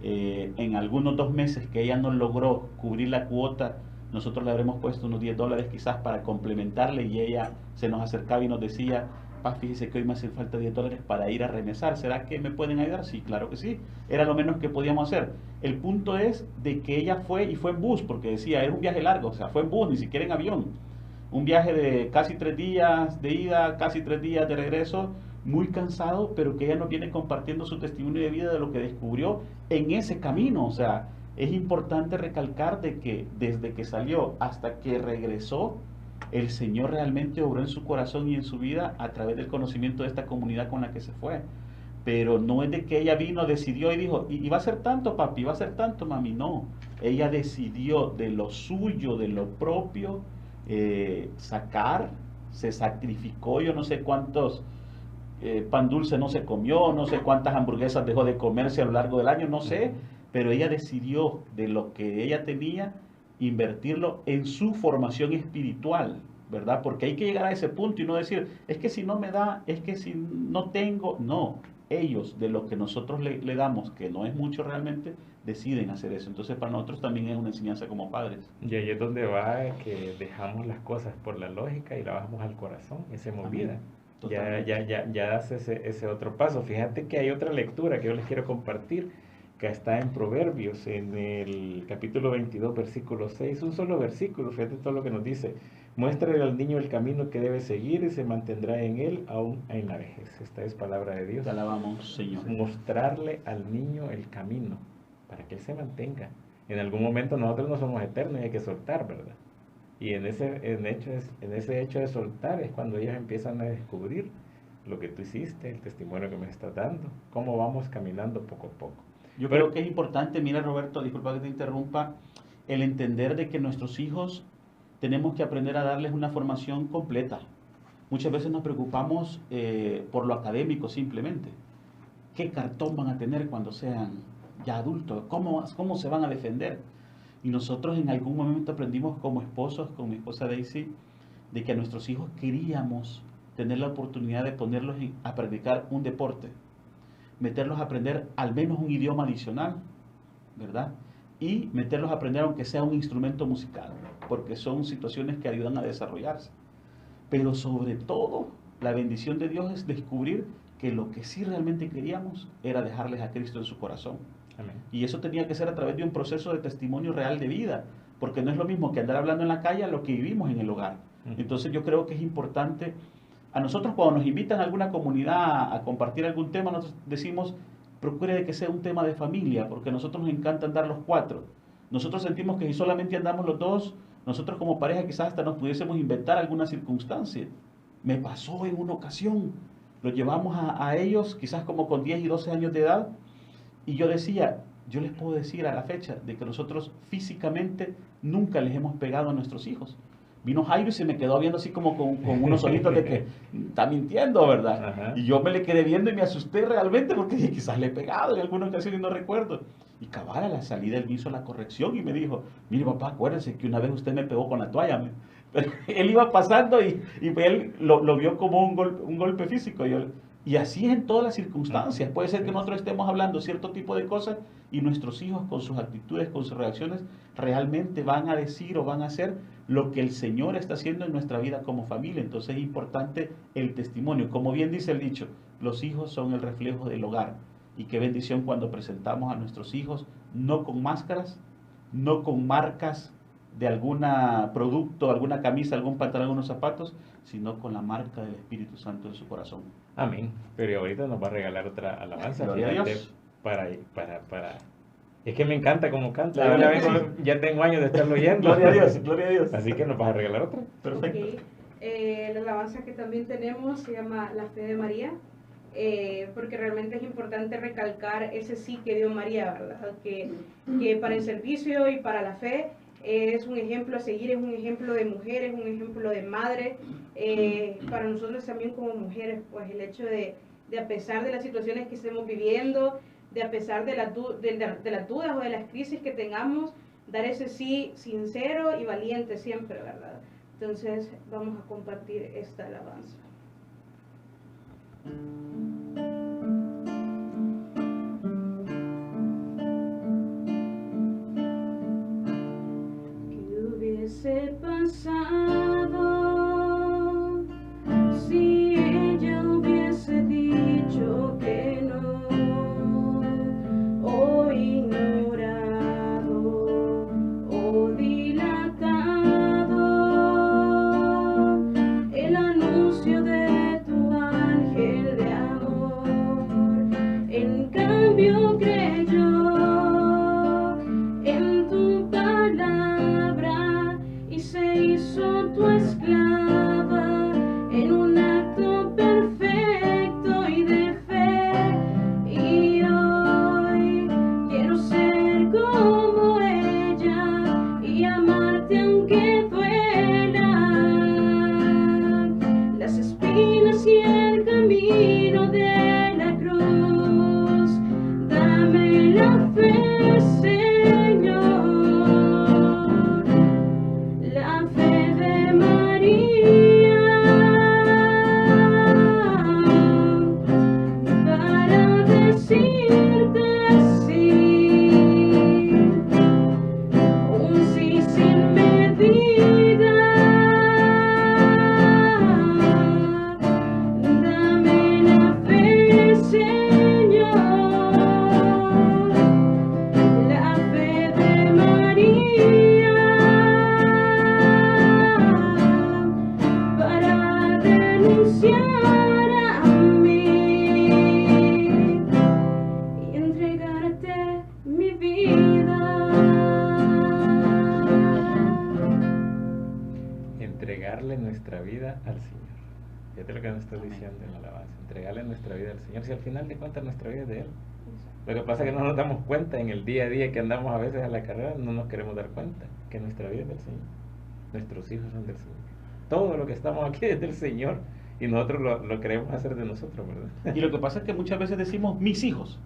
En algunos 2 meses que ella no logró cubrir la cuota, nosotros le habremos puesto unos $10 quizás para complementarle, y ella se nos acercaba y nos decía, fíjese que hoy me hacen falta $10 para ir a remesar, ¿será que me pueden ayudar? Sí, claro que sí, era lo menos que podíamos hacer. El punto es de que ella fue, y fue en bus, porque decía, era un viaje largo, o sea, fue en bus, ni siquiera en avión. Un viaje de casi 3 días de ida, casi 3 días de regreso, muy cansado, pero que ella nos viene compartiendo su testimonio de vida de lo que descubrió en ese camino. O sea, es importante recalcar de que desde que salió hasta que regresó, el Señor realmente obró en su corazón y en su vida a través del conocimiento de esta comunidad con la que se fue. Pero no es de que ella vino, decidió y dijo, y va a ser tanto, papi, va a ser tanto, mami. No, ella decidió de lo suyo, de lo propio, sacar, se sacrificó. Yo no sé cuántos pan dulce no se comió, no sé cuántas hamburguesas dejó de comerse a lo largo del año, no sé, pero ella decidió de lo que ella tenía invertirlo en su formación espiritual, ¿verdad? Porque hay que llegar a ese punto y no decir, es que si no me da, es que si no tengo. No, ellos de lo que nosotros le damos, que no es mucho realmente, deciden hacer eso. Entonces para nosotros también es una enseñanza como padres. Y ahí es donde va que dejamos las cosas por la lógica y la bajamos al corazón y se me olvida. Ya das ese otro paso. Fíjate que hay otra lectura que yo les quiero compartir, que está en Proverbios, en el capítulo 22, versículo 6, un solo versículo. Fíjate todo lo que nos dice: muéstrale al niño el camino que debe seguir y se mantendrá en él aún en la vejez. Esta es palabra de Dios. Te alabamos, Señor. Mostrarle al niño el camino para que él se mantenga. En algún momento nosotros no somos eternos y hay que soltar, ¿verdad? Y en ese hecho de soltar es cuando ellos empiezan a descubrir lo que tú hiciste, el testimonio que me estás dando, cómo vamos caminando poco a poco. Yo creo que es importante, mira Roberto, disculpa que te interrumpa, el entender de que nuestros hijos tenemos que aprender a darles una formación completa. Muchas veces nos preocupamos por lo académico simplemente. ¿Qué cartón van a tener cuando sean ya adultos? ¿Cómo se van a defender? Y nosotros en algún momento aprendimos como esposos, con mi esposa Daisy, de que a nuestros hijos queríamos tener la oportunidad de ponerlos a practicar un deporte, meterlos a aprender al menos un idioma adicional, ¿verdad? Y meterlos a aprender aunque sea un instrumento musical, porque son situaciones que ayudan a desarrollarse. Pero sobre todo, la bendición de Dios es descubrir que lo que sí realmente queríamos era dejarles a Cristo en su corazón. Amén. Y eso tenía que ser a través de un proceso de testimonio real de vida, porque no es lo mismo que andar hablando en la calle a lo que vivimos en el hogar. Entonces yo creo que es importante. A nosotros cuando nos invitan a alguna comunidad a compartir algún tema, nosotros decimos, procure de que sea un tema de familia, porque a nosotros nos encanta andar los cuatro. Nosotros sentimos que si solamente andamos los dos, nosotros como pareja quizás hasta nos pudiésemos inventar alguna circunstancia. Me pasó en una ocasión, los llevamos a ellos quizás como con 10 y 12 años de edad, y yo decía, yo les puedo decir a la fecha de que nosotros físicamente nunca les hemos pegado a nuestros hijos. Vino Jairo y se me quedó viendo así como con unos ojitos de que está mintiendo, ¿verdad? Ajá. Y yo me le quedé viendo y me asusté realmente porque dije, quizás le he pegado en alguna ocasión y no recuerdo. Y cabal, a la salida él me hizo la corrección y me dijo, mire papá, acuérdese que una vez usted me pegó con la toalla. Pero él iba pasando y él lo vio como un golpe físico. Y así es en todas las circunstancias. Puede ser que nosotros estemos hablando cierto tipo de cosas y nuestros hijos con sus actitudes, con sus reacciones, realmente van a decir o van a hacer lo que el Señor está haciendo en nuestra vida como familia. Entonces es importante el testimonio. Como bien dice el dicho, los hijos son el reflejo del hogar. Y qué bendición cuando presentamos a nuestros hijos, no con máscaras, no con marcas de algún producto, alguna camisa, algún pantalón, algunos zapatos, sino con la marca del Espíritu Santo en su corazón. Amén. Pero ahorita nos va a regalar otra alabanza. Gloria a Fíjate, Dios. para. Es que me encanta cómo canta. La verdad que Ya tengo años de estarlo oyendo. Gloria a Dios, gloria a Dios. Así que nos vas a regalar otra. Perfecto. Ok. La alabanza que también tenemos se llama La Fe de María, porque realmente es importante recalcar ese sí que dio María, ¿verdad? Que para el servicio y para la fe es un ejemplo a seguir, es un ejemplo de mujer, es un ejemplo de madre. Para nosotros también como mujeres, pues el hecho de a pesar de las situaciones que estemos viviendo, de a pesar de las dudas o de las crisis que tengamos, dar ese sí sincero y valiente siempre, ¿verdad? Entonces vamos a compartir esta alabanza. ¿Qué hubiese pasado si ella hubiese dicho que no, o ignorado, o dilatado el anuncio de tu ángel de amor? En cambio creyó en tu palabra y se hizo tu esclava en un acto perfecto y de fe. Y hoy quiero ser como ella y amarte aunque duela las espinas y el camino de la cruz. Dame la fe, Señor, la fe de María, para decirte sí, un sí sin medida. Dame la fe, Señor, la fe de María, para renunciar a mí y entregarte mi vida. Entregarle nuestra vida al Señor. Fíjate lo que nos está diciendo en la alabanza. Entregarle nuestra vida al Señor. Si al final de cuentas nuestra vida es de Él. Lo que pasa es que no nos damos cuenta en el día a día que andamos a veces a la carrera, no nos queremos dar cuenta que nuestra vida es del Señor. Nuestros hijos son del Señor. Todo lo que estamos aquí es del Señor y nosotros lo queremos hacer de nosotros, ¿verdad? Y lo que pasa es que muchas veces decimos mis hijos,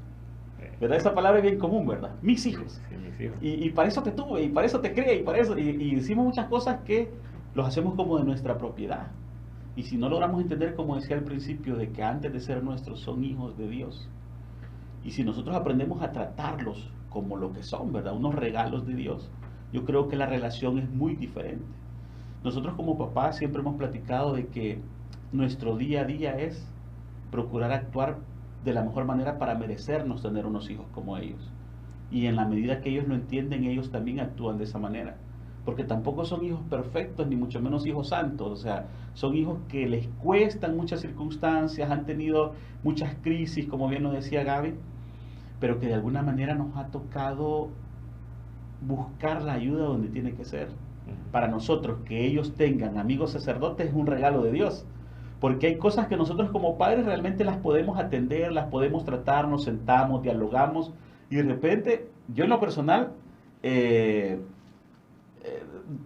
¿verdad? Esa palabra es bien común, ¿verdad? Mis hijos. Sí, mis hijos. Y para eso te tuve, y para eso te crié, y para eso. Y decimos muchas cosas que los hacemos como de nuestra propiedad. Y si no logramos entender, como decía al principio, de que antes de ser nuestros son hijos de Dios. Y si nosotros aprendemos a tratarlos como lo que son, ¿verdad? Unos regalos de Dios, yo creo que la relación es muy diferente. Nosotros como papás siempre hemos platicado de que nuestro día a día es procurar actuar de la mejor manera para merecernos tener unos hijos como ellos. Y en la medida que ellos lo entienden, ellos también actúan de esa manera. Porque tampoco son hijos perfectos, ni mucho menos hijos santos. O sea, son hijos que les cuestan muchas circunstancias, han tenido muchas crisis, como bien nos decía Gaby. pero que de alguna manera nos ha tocado buscar la ayuda donde tiene que ser. Para nosotros, que ellos tengan amigos sacerdotes es un regalo de Dios, porque hay cosas que nosotros como padres realmente las podemos atender, las podemos tratar, nos sentamos, dialogamos, y de repente, yo en lo personal,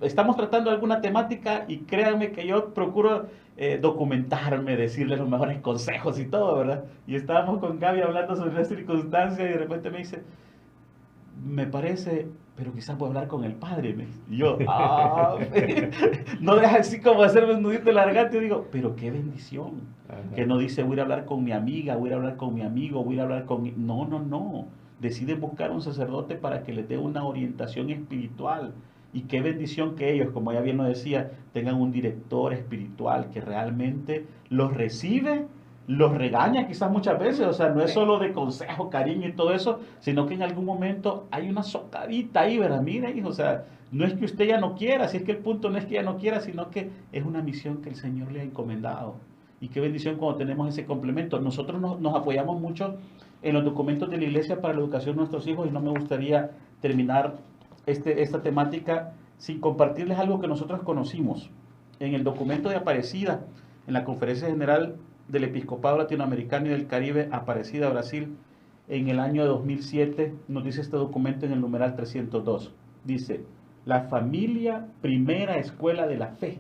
estamos tratando alguna temática y créanme que yo procuro documentarme, decirles los mejores consejos y todo, ¿verdad? Y estábamos con Gaby hablando sobre una circunstancia y de repente me dice, me parece, pero quizás puedo hablar con el padre. Y yo, no deja así como hacerme un nudito en la garganta. Y digo, pero qué bendición. Ajá. Que no dice, voy a ir a hablar con mi amiga, voy a ir a hablar con mi amigo, voy a ir a hablar con mi... No. Deciden buscar un sacerdote para que les dé una orientación espiritual. Y qué bendición que ellos, como ya bien lo decía, tengan un director espiritual que realmente los recibe, los regaña quizás muchas veces, o sea, no es solo de consejo, cariño y todo eso, sino que en algún momento hay una socadita ahí, ¿verdad? Mira, hijo, o sea, no es que usted ya no quiera, si es que el punto no es que ya no quiera, sino que es una misión que el Señor le ha encomendado. Y qué bendición cuando tenemos ese complemento. Nosotros nos apoyamos mucho en los documentos de la Iglesia para la educación de nuestros hijos y no me gustaría terminar esta temática sin compartirles algo que nosotros conocimos. En el documento de Aparecida, en la Conferencia General del Episcopado Latinoamericano y del Caribe, Aparecida, Brasil, en el año 2007, nos dice este documento en el numeral 302. Dice, la familia, primera escuela de la fe.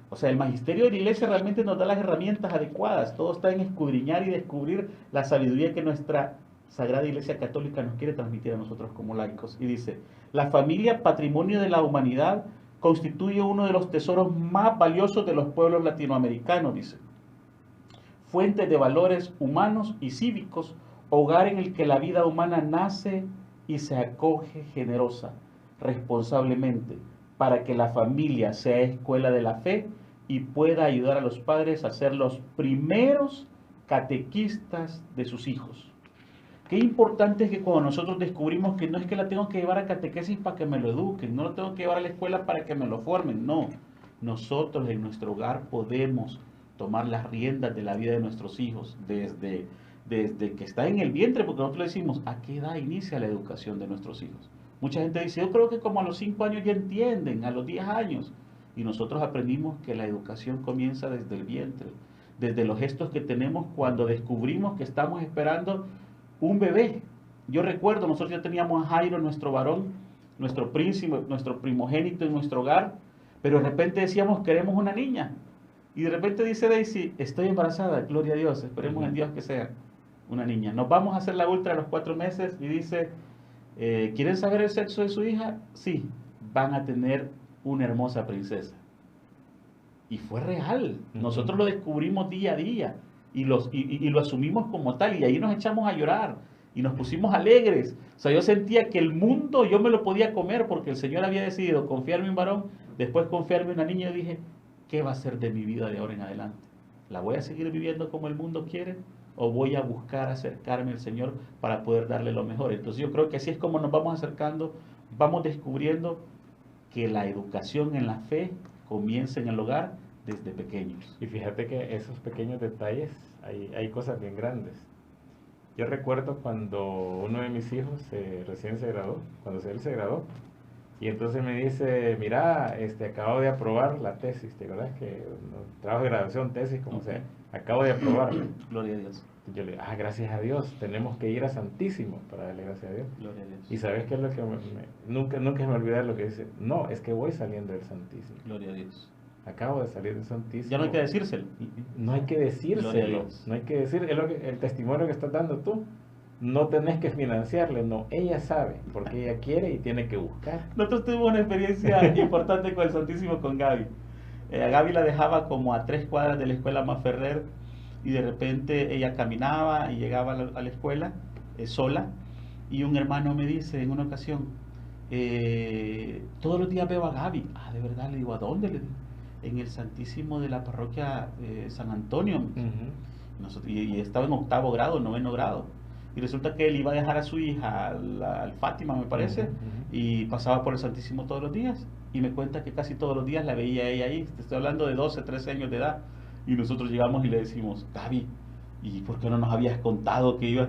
O sea, el magisterio de la Iglesia realmente nos da las herramientas adecuadas. Todo está en escudriñar y descubrir la sabiduría que nuestra Sagrada Iglesia Católica nos quiere transmitir a nosotros como laicos. Y dice, la familia, patrimonio de la humanidad, constituye uno de los tesoros más valiosos de los pueblos latinoamericanos, dice. Fuente de valores humanos y cívicos, hogar en el que la vida humana nace y se acoge generosa, responsablemente, para que la familia sea escuela de la fe y pueda ayudar a los padres a ser los primeros catequistas de sus hijos. Qué importante es que cuando nosotros descubrimos que no es que la tengo que llevar a catequesis para que me lo eduquen, no lo tengo que llevar a la escuela para que me lo formen, no. Nosotros en nuestro hogar podemos tomar las riendas de la vida de nuestros hijos desde que está en el vientre, porque nosotros le decimos, ¿a qué edad inicia la educación de nuestros hijos? Mucha gente dice, yo creo que como a los 5 años ya entienden, a los 10 años. Y nosotros aprendimos que la educación comienza desde el vientre, desde los gestos que tenemos cuando descubrimos que estamos esperando un bebé. Yo recuerdo, nosotros ya teníamos a Jairo, nuestro varón, nuestro príncipe, nuestro primogénito en nuestro hogar, pero de repente decíamos, queremos una niña. Y de repente dice Daisy, estoy embarazada, gloria a Dios, esperemos en Dios que sea una niña. Nos vamos a hacer la ultra a los 4 meses y dice, ¿quieren saber el sexo de su hija? Sí, van a tener una hermosa princesa. Y fue real, nosotros lo descubrimos día a día y lo asumimos como tal y ahí nos echamos a llorar y nos pusimos alegres. O sea, yo sentía que el mundo yo me lo podía comer porque el Señor había decidido confiarme en un varón, después confiarme en una niña y dije, ¿qué va a ser de mi vida de ahora en adelante? ¿La voy a seguir viviendo como el mundo quiere? ¿O voy a buscar acercarme al Señor para poder darle lo mejor? Entonces yo creo que así es como nos vamos acercando, vamos descubriendo que la educación en la fe comienza en el hogar desde pequeños. Y fíjate que esos pequeños detalles, hay cosas bien grandes. Yo recuerdo cuando uno de mis hijos recién se graduó, cuando él se graduó, y entonces me dice, mira, acabo de aprobar la tesis, ¿te acuerdas que trabajo de graduación, tesis, como sea, acabo de aprobarla? Gloria a Dios. Yo le digo, gracias a Dios, tenemos que ir a Santísimo para darle gracias a Dios. Gloria a Dios. Y ¿sabes qué es lo que nunca se me olvida lo que dice? No, es que voy saliendo del Santísimo. Gloria a Dios. Acabo de salir del Santísimo. Ya no hay que decírselo. No hay que decírselo. No hay que decir, es el testimonio que estás dando tú. No tenés que financiarle, no. Ella sabe, porque ella quiere y tiene que buscar. Nosotros tuvimos una experiencia importante con el Santísimo con Gaby. A Gaby la dejaba como a 3 cuadras de la escuela Maferrer y de repente ella caminaba y llegaba a la escuela sola y un hermano me dice en una ocasión, todos los días veo a Gaby. ¿De verdad? Le digo, ¿a dónde? Le digo, en el Santísimo de la parroquia San Antonio. Y estaba en 8º grado, 9º grado. Y resulta que él iba a dejar a su hija al Fátima, me parece, y pasaba por el Santísimo todos los días. Y me cuenta que casi todos los días la veía ella ahí. Te estoy hablando de 12, 13 años de edad. Y nosotros llegamos y le decimos, Gaby, ¿y por qué no nos habías contado que iba?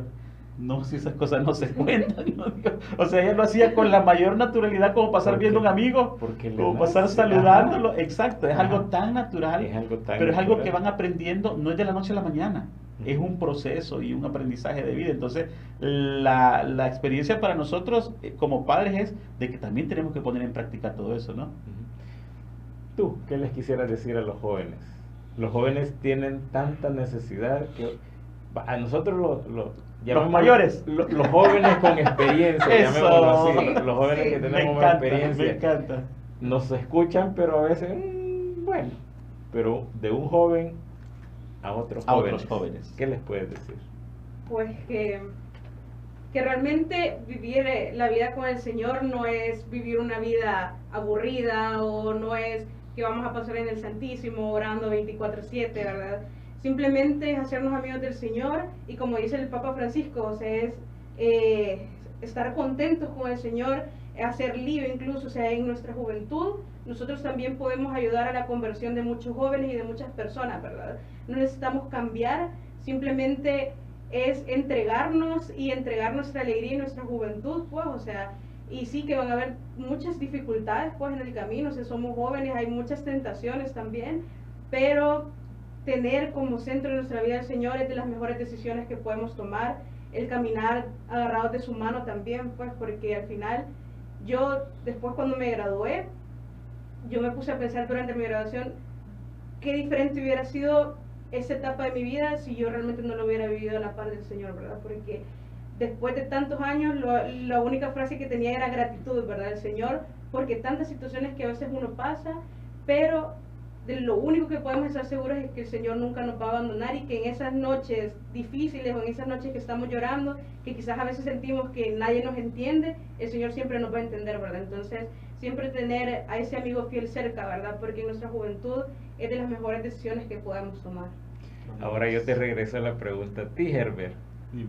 No, si esas cosas no se cuentan, ¿no? O sea, ella lo hacía con la mayor naturalidad, como pasar viendo a un amigo, como pasar saludándolo. Ajá. Exacto, es algo tan natural, pero es algo que van aprendiendo, no es de la noche a la mañana, es un proceso y un aprendizaje de vida. Entonces, la experiencia para nosotros como padres es de que también tenemos que poner en práctica todo eso, ¿no? ¿Tú qué les quisieras decir a los jóvenes? Los jóvenes tienen tanta necesidad que a nosotros los mayores, los jóvenes con experiencia, llamémoslo así, los jóvenes que tenemos más experiencia, me encanta. Nos escuchan, pero a veces, bueno, pero de un joven a otros jóvenes, ¿qué les puedes decir? Pues que realmente vivir la vida con el Señor no es vivir una vida aburrida, o no es que vamos a pasar en el Santísimo orando 24/7, ¿verdad? Simplemente es hacernos amigos del Señor, y como dice el Papa Francisco, o sea, es estar contentos con el Señor, hacer lío incluso, o sea, en nuestra juventud. Nosotros también podemos ayudar a la conversión de muchos jóvenes y de muchas personas, ¿verdad? No necesitamos cambiar, simplemente es entregarnos y entregar nuestra alegría y nuestra juventud, pues, o sea, y sí que van a haber muchas dificultades, pues, en el camino, o sea, somos jóvenes, hay muchas tentaciones también, pero tener como centro de nuestra vida el Señor es de las mejores decisiones que podemos tomar. El caminar agarrados de su mano también, pues, porque al final, yo después cuando me gradué, yo me puse a pensar durante mi graduación qué diferente hubiera sido esa etapa de mi vida si yo realmente no lo hubiera vivido a la par del Señor, ¿verdad? Porque después de tantos años, la única frase que tenía era gratitud, ¿verdad? El Señor, porque tantas situaciones que a veces uno pasa, pero de lo único que podemos estar seguros es que el Señor nunca nos va a abandonar, y que en esas noches difíciles, o en esas noches que estamos llorando, que quizás a veces sentimos que nadie nos entiende, el Señor siempre nos va a entender, ¿verdad? Entonces, siempre tener a ese amigo fiel cerca, ¿verdad? Porque en nuestra juventud es de las mejores decisiones que podemos tomar. Ahora yo te regreso a la pregunta a ti, Herbert.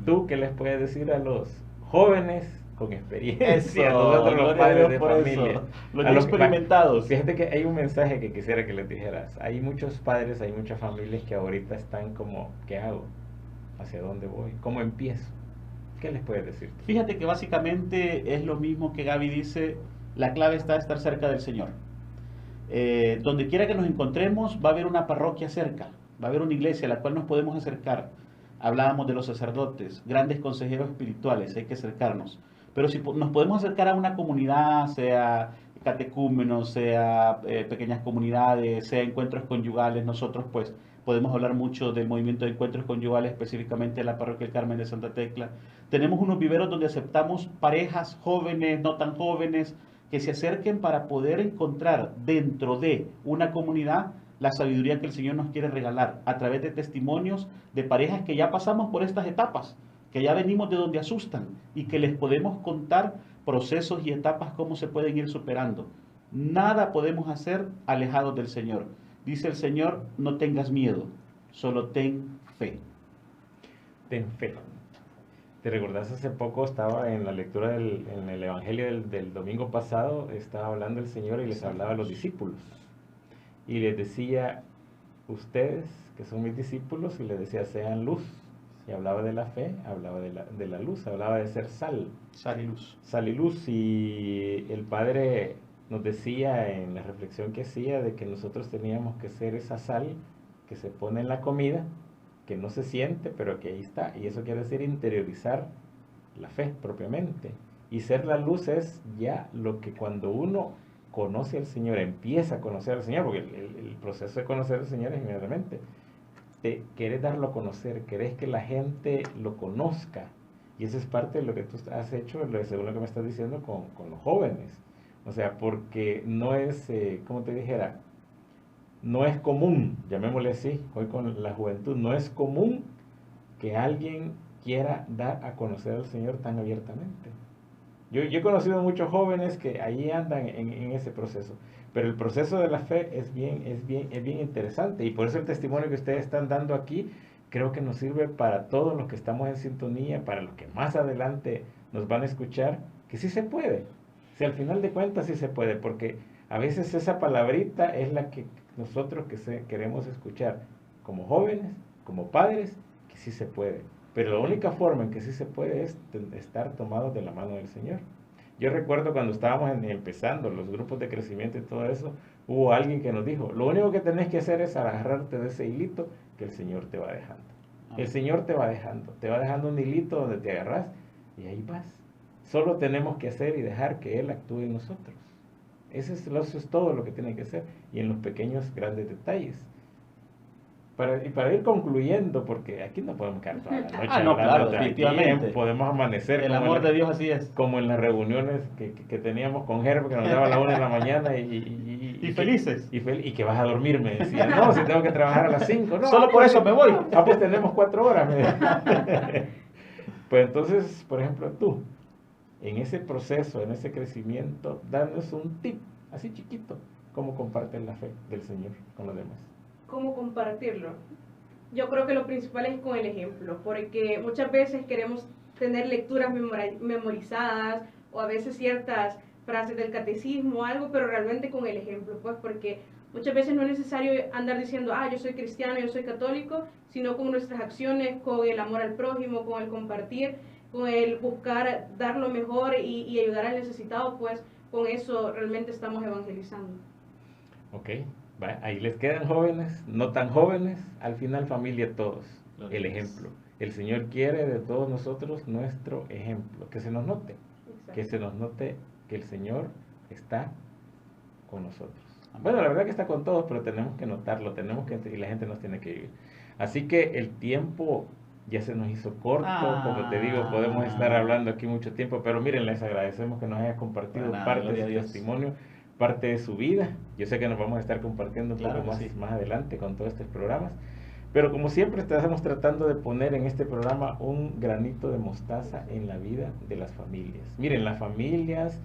¿Tú qué les puedes decir a los jóvenes con experiencia, a nosotros los padres de familia, los experimentados? Fíjate que hay un mensaje que quisiera que les dijeras. Hay muchos padres, hay muchas familias que ahorita están como, ¿qué hago? ¿Hacia dónde voy? ¿Cómo empiezo? ¿Qué les puedes decir? Fíjate que básicamente es lo mismo que Gaby dice, la clave está en estar cerca del Señor. Donde quiera que nos encontremos va a haber una parroquia cerca, va a haber una iglesia a la cual nos podemos acercar. Hablábamos de los sacerdotes, grandes consejeros espirituales, hay que acercarnos. Pero si nos podemos acercar a una comunidad, sea catecúmenos, sea pequeñas comunidades, sea encuentros conyugales, nosotros pues podemos hablar mucho del movimiento de encuentros conyugales, específicamente de la parroquia del Carmen de Santa Tecla. Tenemos unos viveros donde aceptamos parejas jóvenes, no tan jóvenes, que se acerquen para poder encontrar dentro de una comunidad la sabiduría que el Señor nos quiere regalar a través de testimonios de parejas que ya pasamos por estas etapas, que ya venimos de donde asustan, y que les podemos contar procesos y etapas cómo se pueden ir superando. Nada podemos hacer alejados del Señor. Dice el Señor, no tengas miedo, solo ten fe. Ten fe. ¿Te recordás? Hace poco estaba en la lectura en el Evangelio del domingo pasado, estaba hablando el Señor y les hablaba a los discípulos. Y les decía, ustedes que son mis discípulos, y les decía, sean luz. Y hablaba de la fe, hablaba de la luz, hablaba de ser sal. Sal y luz. Sal y luz. Y el Padre nos decía en la reflexión que hacía de que nosotros teníamos que ser esa sal que se pone en la comida, que no se siente, pero que ahí está. Y eso quiere decir interiorizar la fe propiamente. Y ser la luz es ya lo que cuando uno conoce al Señor, empieza a conocer al Señor, porque el proceso de conocer al Señor es inmediatamente. Querés darlo a conocer, querés que la gente lo conozca. Y eso es parte de lo que tú has hecho, según lo que me estás diciendo, con los jóvenes. O sea, porque no es, como te dijera, no es común, llamémosle así, hoy con la juventud, no es común que alguien quiera dar a conocer al Señor tan abiertamente. Yo he conocido muchos jóvenes que ahí andan en ese proceso, pero el proceso de la fe es bien interesante, y por eso el testimonio que ustedes están dando aquí creo que nos sirve para todos los que estamos en sintonía, para los que más adelante nos van a escuchar, que sí se puede. Si al final de cuentas sí se puede, porque a veces esa palabrita es la que nosotros queremos escuchar como jóvenes, como padres, que sí se puede. Pero la única forma en que sí se puede es estar tomados de la mano del Señor. Yo recuerdo cuando estábamos empezando los grupos de crecimiento y todo eso, hubo alguien que nos dijo, lo único que tenés que hacer es agarrarte de ese hilito que el Señor te va dejando. El Señor te va dejando un hilito donde te agarras y ahí vas. Solo tenemos que hacer y dejar que Él actúe en nosotros. Eso es todo lo que tiene que hacer, y en los pequeños, grandes detalles. Para ir concluyendo, porque aquí no podemos quedar toda la noche no, claro, definitivamente. Podemos amanecer. El amor de Dios así es. Como en las reuniones que teníamos con Gerber, que nos daba a la 1 de la mañana y felices. Y que vas a dormir, me decía. No, si tengo que trabajar a las 5. No, solo por eso me voy. Pues tenemos 4 horas. Pues entonces, por ejemplo, tú, en ese proceso, en ese crecimiento, danos un tip, así chiquito, cómo compartes la fe del Señor con los demás. ¿Cómo compartirlo? Yo creo que lo principal es con el ejemplo, porque muchas veces queremos tener lecturas memorizadas o a veces ciertas frases del catecismo o algo, pero realmente con el ejemplo, pues porque muchas veces no es necesario andar diciendo, yo soy cristiano, yo soy católico, sino con nuestras acciones, con el amor al prójimo, con el compartir, con el buscar dar lo mejor y ayudar al necesitado, pues con eso realmente estamos evangelizando. Ok. Ahí les quedan jóvenes, no tan jóvenes, al final familia todos, el ejemplo. El Señor quiere de todos nosotros nuestro ejemplo, que se nos note, que se nos note que el Señor está con nosotros. Bueno, la verdad que está con todos, pero tenemos que notarlo, y la gente nos tiene que vivir. Así que el tiempo ya se nos hizo corto, como te digo, podemos estar hablando aquí mucho tiempo, pero miren, les agradecemos que nos haya compartido parte de su testimonio, parte de su vida. Yo sé que nos vamos a estar compartiendo un poco más adelante con todos estos programas, pero como siempre estamos tratando de poner en este programa un granito de mostaza en la vida de las familias. Miren, las familias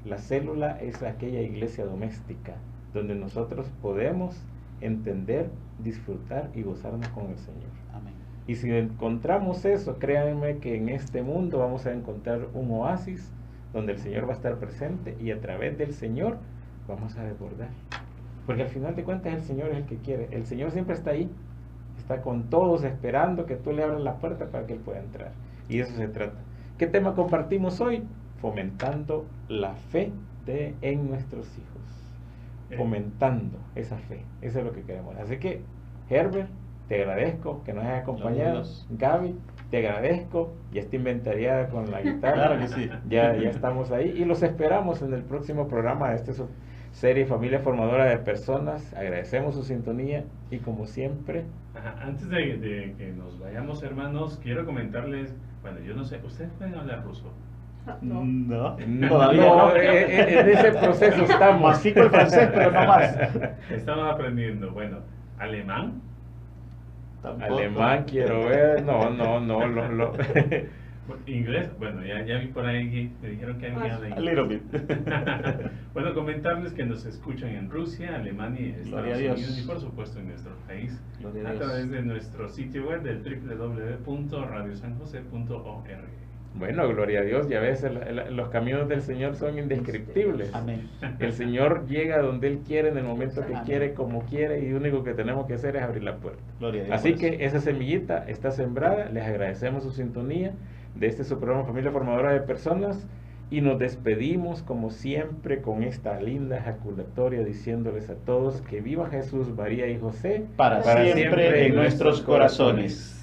la célula es aquella iglesia doméstica donde nosotros podemos entender, disfrutar y gozarnos con el Señor. Amén. Y si encontramos eso, créanme que en este mundo vamos a encontrar un oasis donde el Señor va a estar presente, y a través del Señor vamos a desbordar. Porque al final de cuentas el Señor es el que quiere. El Señor siempre está ahí, está con todos esperando que tú le abras la puerta para que Él pueda entrar. Y de eso se trata. ¿Qué tema compartimos hoy? Fomentando la fe en nuestros hijos. Fomentando esa fe. Eso es lo que queremos. Así que, Herbert, te agradezco que nos hayas acompañado. Gaby, te agradezco, ya está inventariada con la guitarra. Claro que sí. Ya estamos ahí y los esperamos en el próximo programa de esta serie Familia Formadora de Personas. Agradecemos su sintonía y como siempre... Antes de que nos vayamos, hermanos, quiero comentarles, bueno, yo no sé, ¿ustedes pueden hablar ruso? No, todavía no. En ese proceso estamos. Mastico el francés, pero no más. Estamos aprendiendo. Bueno, alemán. Tampoco. Alemán quiero ver, no. Inglés, bueno, ya vi por ahí que me dijeron que alguien habla inglés. A little bit. Bueno, comentarles que nos escuchan en Rusia, Alemania, Estados Unidos y por supuesto en nuestro país a través de nuestro sitio web del www.radiosanjose.org. Bueno, gloria a Dios, ya ves, los caminos del Señor son indescriptibles. Amén. El Señor llega donde Él quiere, en el momento que Amén. quiere, como quiere, y lo único que tenemos que hacer es abrir la puerta. Gloria a Dios. Así que esa semillita está sembrada, les agradecemos su sintonía de su programa Familia Formadora de Personas, y nos despedimos como siempre con esta linda ejaculatoria diciéndoles a todos que viva Jesús, María y José para siempre en nuestros corazones.